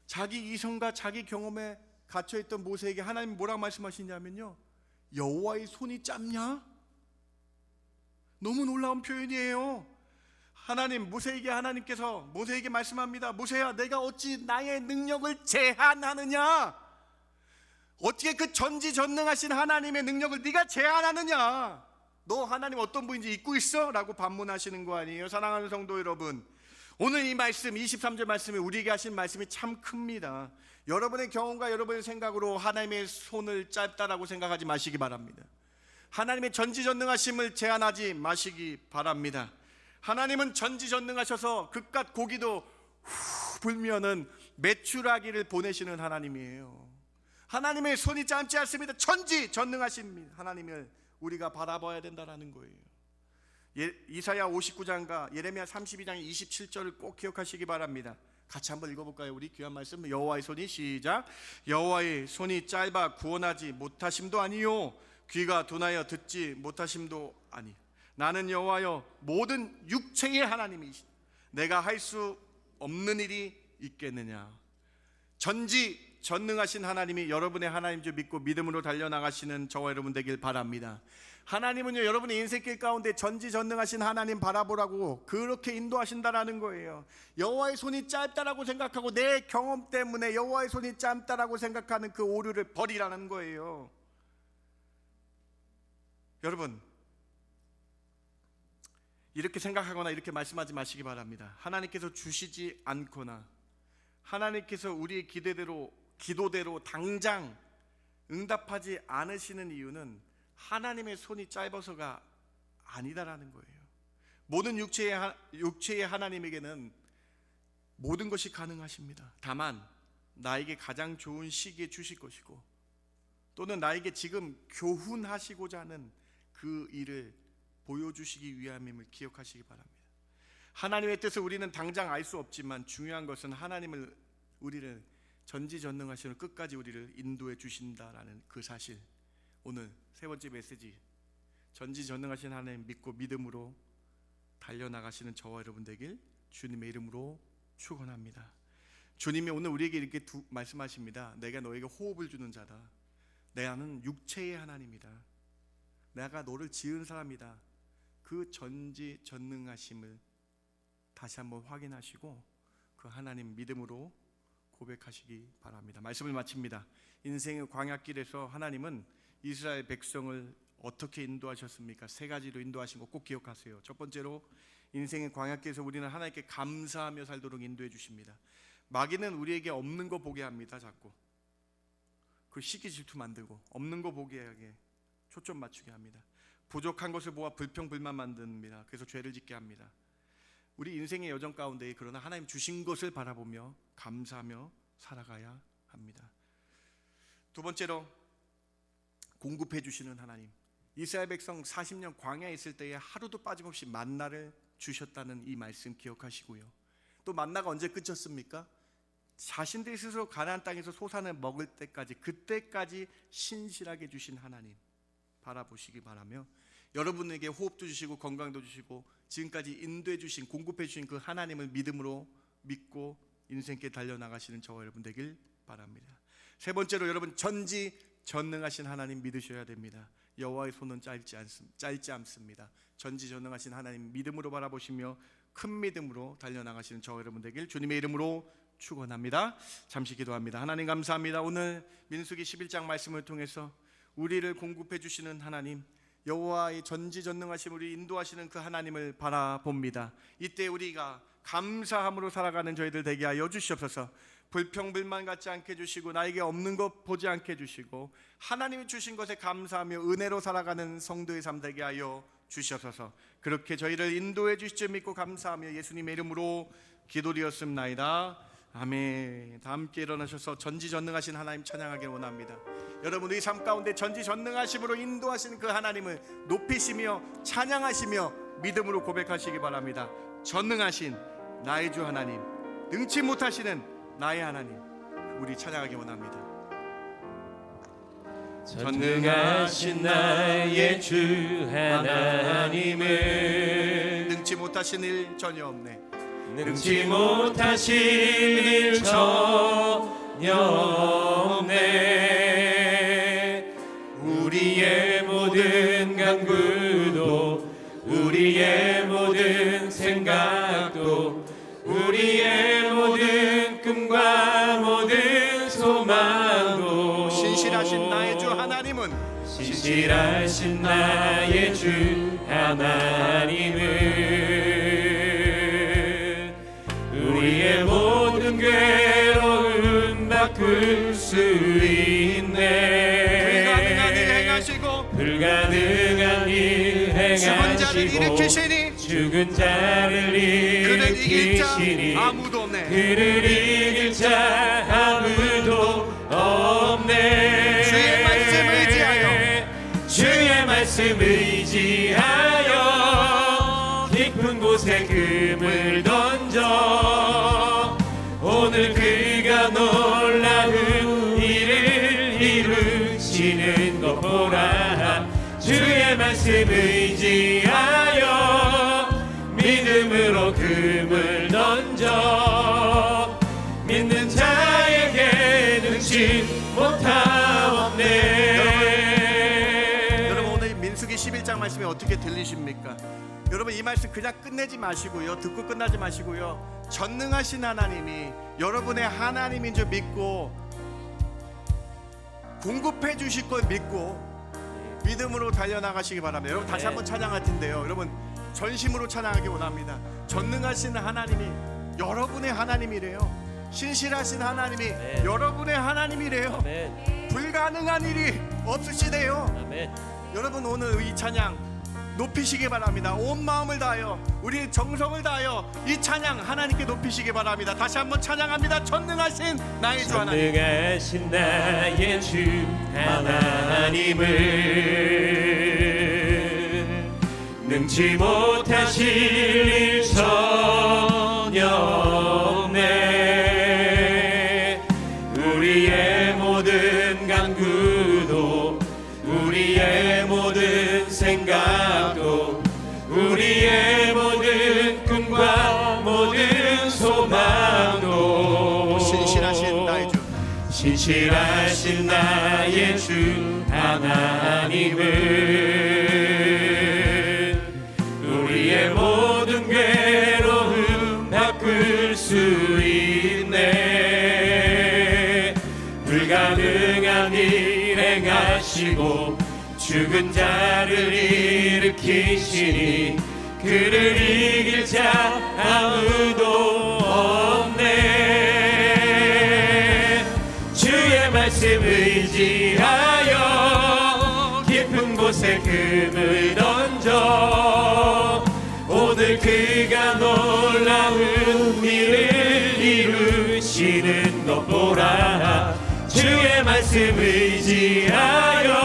자기 이성과 자기 경험에 갇혀있던 모세에게 하나님 뭐라고 말씀하시냐면요, 여호와의 손이 짧냐? 너무 놀라운 표현이에요. 하나님, 하나님께서 모세에게 말씀합니다. 모세야, 내가 어찌 나의 능력을 제한하느냐? 어떻게 그 전지전능하신 하나님의 능력을 네가 제한하느냐? 너 하나님 어떤 분인지 잊고 있어? 라고 반문하시는 거 아니에요? 사랑하는 성도 여러분, 오늘 이 말씀 23절 말씀이 우리에게 하신 말씀이 참 큽니다. 여러분의 경험과 여러분의 생각으로 하나님의 손을 짧다라고 생각하지 마시기 바랍니다. 하나님의 전지전능하심을 제한하지 마시기 바랍니다. 하나님은 전지전능하셔서 그깟 고기도 후 불면은 메추라기를 보내시는 하나님이에요. 하나님의 손이 짧지 않습니다. 전지전능하신 하나님을 우리가 바라봐야 된다는 거예요. 이사야 59장과 예레미야 32장 27절을 꼭 기억하시기 바랍니다. 같이 한번 읽어볼까요? 우리 귀한 말씀, 여호와의 손이 시작. 여호와의 손이 짧아 구원하지 못하심도 아니요 귀가 둔하여 듣지 못하심도 아니. 나는 여호와여 모든 육체의 하나님이시. 내가 할 수 없는 일이 있겠느냐? 전지전능하신 하나님이 여러분의 하나님 줄 믿고 믿음으로 달려나가시는 저와 여러분 되길 바랍니다. 하나님은요 여러분의 인생길 가운데 전지전능하신 하나님 바라보라고 그렇게 인도하신다라는 거예요. 여호와의 손이 짧다라고 생각하고 내 경험 때문에 여호와의 손이 짧다라고 생각하는 그 오류를 버리라는 거예요. 여러분, 이렇게 생각하거나 이렇게 말씀하지 마시기 바랍니다. 하나님께서 주시지 않거나 하나님께서 우리의 기도대로 당장 응답하지 않으시는 이유는 하나님의 손이 짧아서가 아니다라는 거예요. 모든 육체의 하나님에게는 모든 것이 가능하십니다. 다만 나에게 가장 좋은 시기에 주실 것이고 또는 나에게 지금 교훈하시고자 하는 그 일을 보여주시기 위함임을 기억하시기 바랍니다. 하나님의 뜻을 우리는 당장 알 수 없지만 중요한 것은 하나님을 우리를 전지전능하시는 끝까지 우리를 인도해 주신다라는 그 사실. 오늘 세 번째 메시지, 전지전능하신 하나님 믿고 믿음으로 달려나가시는 저와 여러분 되길 주님의 이름으로 축원합니다. 주님이 오늘 우리에게 이렇게 말씀하십니다. 내가 너에게 호흡을 주는 자다. 나는 육체의 하나님이다. 내가 너를 지은 사람이다. 그 전지전능하심을 다시 한번 확인하시고 그 하나님 믿음으로 고백하시기 바랍니다. 말씀을 마칩니다. 인생의 광야길에서 하나님은 이스라엘 백성을 어떻게 인도하셨습니까? 세 가지로 인도하신 거 꼭 기억하세요. 첫 번째로 인생의 광야길에서 우리는 하나님께 감사하며 살도록 인도해 주십니다. 마귀는 우리에게 없는 거 보게 합니다. 자꾸 그 시기 질투 만들고 없는 거 보게 하게 초점 맞추게 합니다. 부족한 것을 보아 불평불만 만듭니다. 그래서 죄를 짓게 합니다. 우리 인생의 여정 가운데 그러나 하나님 주신 것을 바라보며 감사하며 살아가야 합니다. 두 번째로 공급해 주시는 하나님. 이스라엘 백성 40년 광야에 있을 때에 하루도 빠짐없이 만나를 주셨다는 이 말씀 기억하시고요. 또 만나가 언제 끝쳤습니까? 자신들이 스스로 가나안 땅에서 소산을 먹을 때까지, 그때까지 신실하게 주신 하나님 바라보시기 바라며 여러분에게 호흡도 주시고 건강도 주시고 지금까지 인도해 주신, 공급해 주신 그 하나님을 믿음으로 믿고 인생길 달려나가시는 저와 여러분 되길 바랍니다. 세 번째로 여러분 전지전능하신 하나님 믿으셔야 됩니다. 여호와의 손은 짧지 않습니다. 전지전능하신 하나님 믿음으로 바라보시며 큰 믿음으로 달려나가시는 저와 여러분 되길 주님의 이름으로 축원합니다. 잠시 기도합니다. 하나님 감사합니다. 오늘 민수기 11장 말씀을 통해서 우리를 공급해 주시는 하나님, 여호와의 전지전능하심 우리 인도하시는 그 하나님을 바라봅니다. 이때 우리가 감사함으로 살아가는 저희들 되게 하여 주시옵소서. 불평불만 갖지 않게 해주시고 나에게 없는 것 보지 않게 해주시고 하나님이 주신 것에 감사하며 은혜로 살아가는 성도의 삶 되게 하여 주시옵소서. 그렇게 저희를 인도해 주실 줄 믿고 감사하며 예수님의 이름으로 기도드렸습나이다. 아멘. 다 함께 일어나셔서 전지전능하신 하나님 찬양하기 원합니다. 여러분 우리 삶 가운데 전지전능하심으로 인도하시는 그 하나님을 높이시며 찬양하시며 믿음으로 고백하시기 바랍니다. 전능하신 나의 주 하나님, 능치 못하시는 나의 하나님, 우리 찬양하기 원합니다. 전능하신 나의 주 하나님을 능치 못하시는 못하신 일 전혀 없네. 능치 못하신 일 전혀 없네. 우리의 모든 간구도 우리의 모든 생각도 우리의 모든 꿈과 모든 소망도 신실하신 나의 주 하나님은 신실하신 나의 주 하나님은 우리의 모든 괴로움 바꿀 수 있네. 불가능한 일 행하시고 불가능한 일 죽은 자를 행하시고 일으키시니 죽은 자를 그를 이길 자 일으키시니 아무도 없네. 그를 이길 자 아무도 없네. 주의 말씀 의지하여 주의 말씀 의지하여 깊은 곳에 금을 던져 오늘 그가 놀라운 일을 이루시는 것 보라. 주의 말씀 의지하여 믿음으로 금을 던져 믿는 자에게 능치 못하옵네. 여러분 오늘 민수기 11장 말씀이 어떻게 들리십니까? 여러분 이 말씀 그냥 끝내지 마시고요, 듣고 끝나지 마시고요, 전능하신 하나님이 여러분의 하나님인 줄 믿고 공급해 주실 걸 믿고 믿음으로 달려나가시기 바랍니다. 여러분 다시 한번 찬양할 텐데요, 여러분 전심으로 찬양하기 원합니다. 전능하신 하나님이 여러분의 하나님이래요. 신실하신 하나님이 여러분의 하나님이래요. 불가능한 일이 없으시대요. 여러분 오늘 이 찬양 높이시기 바랍니다. 온 마음을 다하여 우리 정성을 다하여 이 찬양 하나님께 높이시기 바랍니다. 다시 한번 찬양합니다. 전능하신 나의 주 하나님. 전능하신 나의 주 하나님을 능치 못하실 일 전혀 없네. 우리의 모든 간구도 우리의 모든 생각도 우리의 모든 꿈과 모든 소망도 신실하신 나의 주 신실하신 나의 주 하나님은 우리의 모든 괴로움 바꿀 수 있네. 불가능한 일 행하시고 죽은 자를 일으키시니 그를 이길 자 아무도 없네. 주의 말씀 의지하여 깊은 곳에 금을 던져 오늘 그가 놀라운 일을 이루시는 것 보라. 주의 말씀 의지하여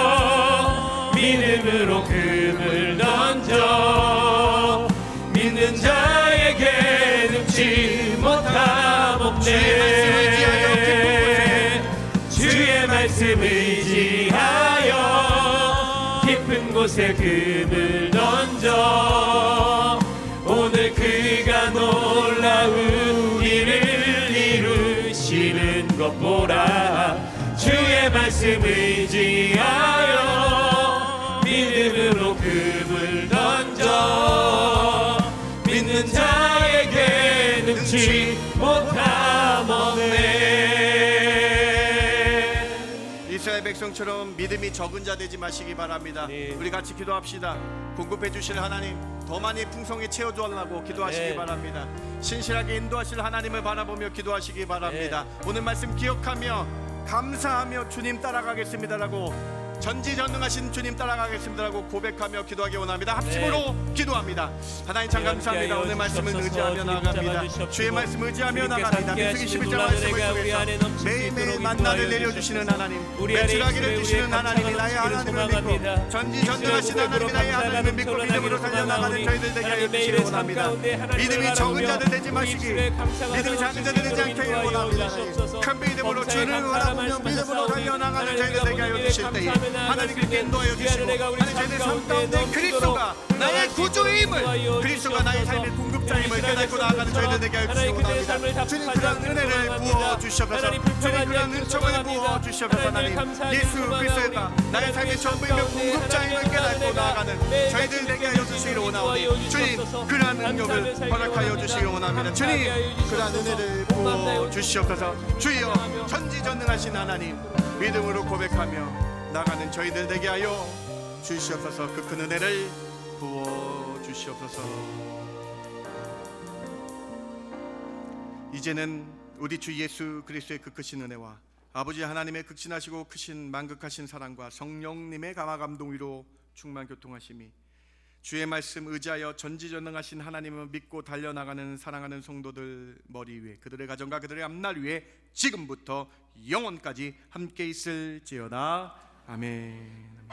믿음으로 금을 던져 믿는 자에게 능치 못함 없네. 주의 말씀 의지하여 깊은 곳에 금을 던져 오늘 그가 놀라운 일을 이루시는 것 보라. 주의 말씀 의지하여 믿음으로 금을 던져 믿는 자에게 능치 못함 없네. 이스라엘 백성처럼 믿음이 적은 자 되지 마시기 바랍니다. 우리 같이 기도합시다. 공급해 주실 하나님 더 많이 풍성히 채워주려고 기도하시기 바랍니다. 신실하게 인도하실 하나님을 바라보며 기도하시기 바랍니다. 오늘 말씀 기억하며 감사하며 주님 따라가겠습니다라고 전지전능하신 주님 따라가겠습니다라고 고백하며 기도하기 원합니다. 합심으로 기도합니다. 하나님 참 감사합니다. 오늘 말씀을 의지하며 나아갑니다. 주의 말씀 의지하며 나갑니다. 민수기 11장 말씀을 통해서 매일매일 만나를 내려주시는 하나님, 매출하기를 주시는 하나님이 나의 하나님을 믿고 전지전능하신 하나님이 나의 하나님을 믿고 믿음으로 달려나가는 저희들 되게 하여 주시기 원합니다. 믿음이 적은 자들 되지 마시기, 믿음이 작은 자들 되지 않게 하기 원합니다. 큰 믿음으로 주를 바라보며 믿음으로 달려나가는 저희들 되게 하여 주실 때에 하나님께 인도하여 주시고 하나님 내 삶 가운데 그리스도가 나의 구주임을, 그리스도가 나의 삶의 공급자임을 깨닫고 나아가는 저희들 되게 하여 주시기 원합니다. 주님 그런 은혜를 부어 주시옵소서. 주님 그런 은총을 부어 주시옵소서. 하나님 예수 그리스도가 나의 삶의 전부이며 공급자임을 깨닫고 나아가는 저희들 되게 하여 주시기를 원하오니 주님 그러한 능력을 허락하여 주시기를 원합니다. 주님 그러한 은혜를 부어 주시옵소서. 주여 전지전능하신 하나님, 믿음으로 고백하며 나가는 저희들 되게 하여 주시옵소서. 그 큰 은혜를 부어 주시옵소서. 이제는 우리 주 예수 그리스도의 그 크신 은혜와 아버지 하나님의 극진하시고 크신 만극하신 사랑과 성령님의 감화 감동 위로 충만 교통하심이 주의 말씀 의지하여 전지전능하신 하나님을 믿고 달려나가는 사랑하는 성도들 머리 위에, 그들의 가정과 그들의 앞날 위에 지금부터 영원까지 함께 있을지어다. 아멘.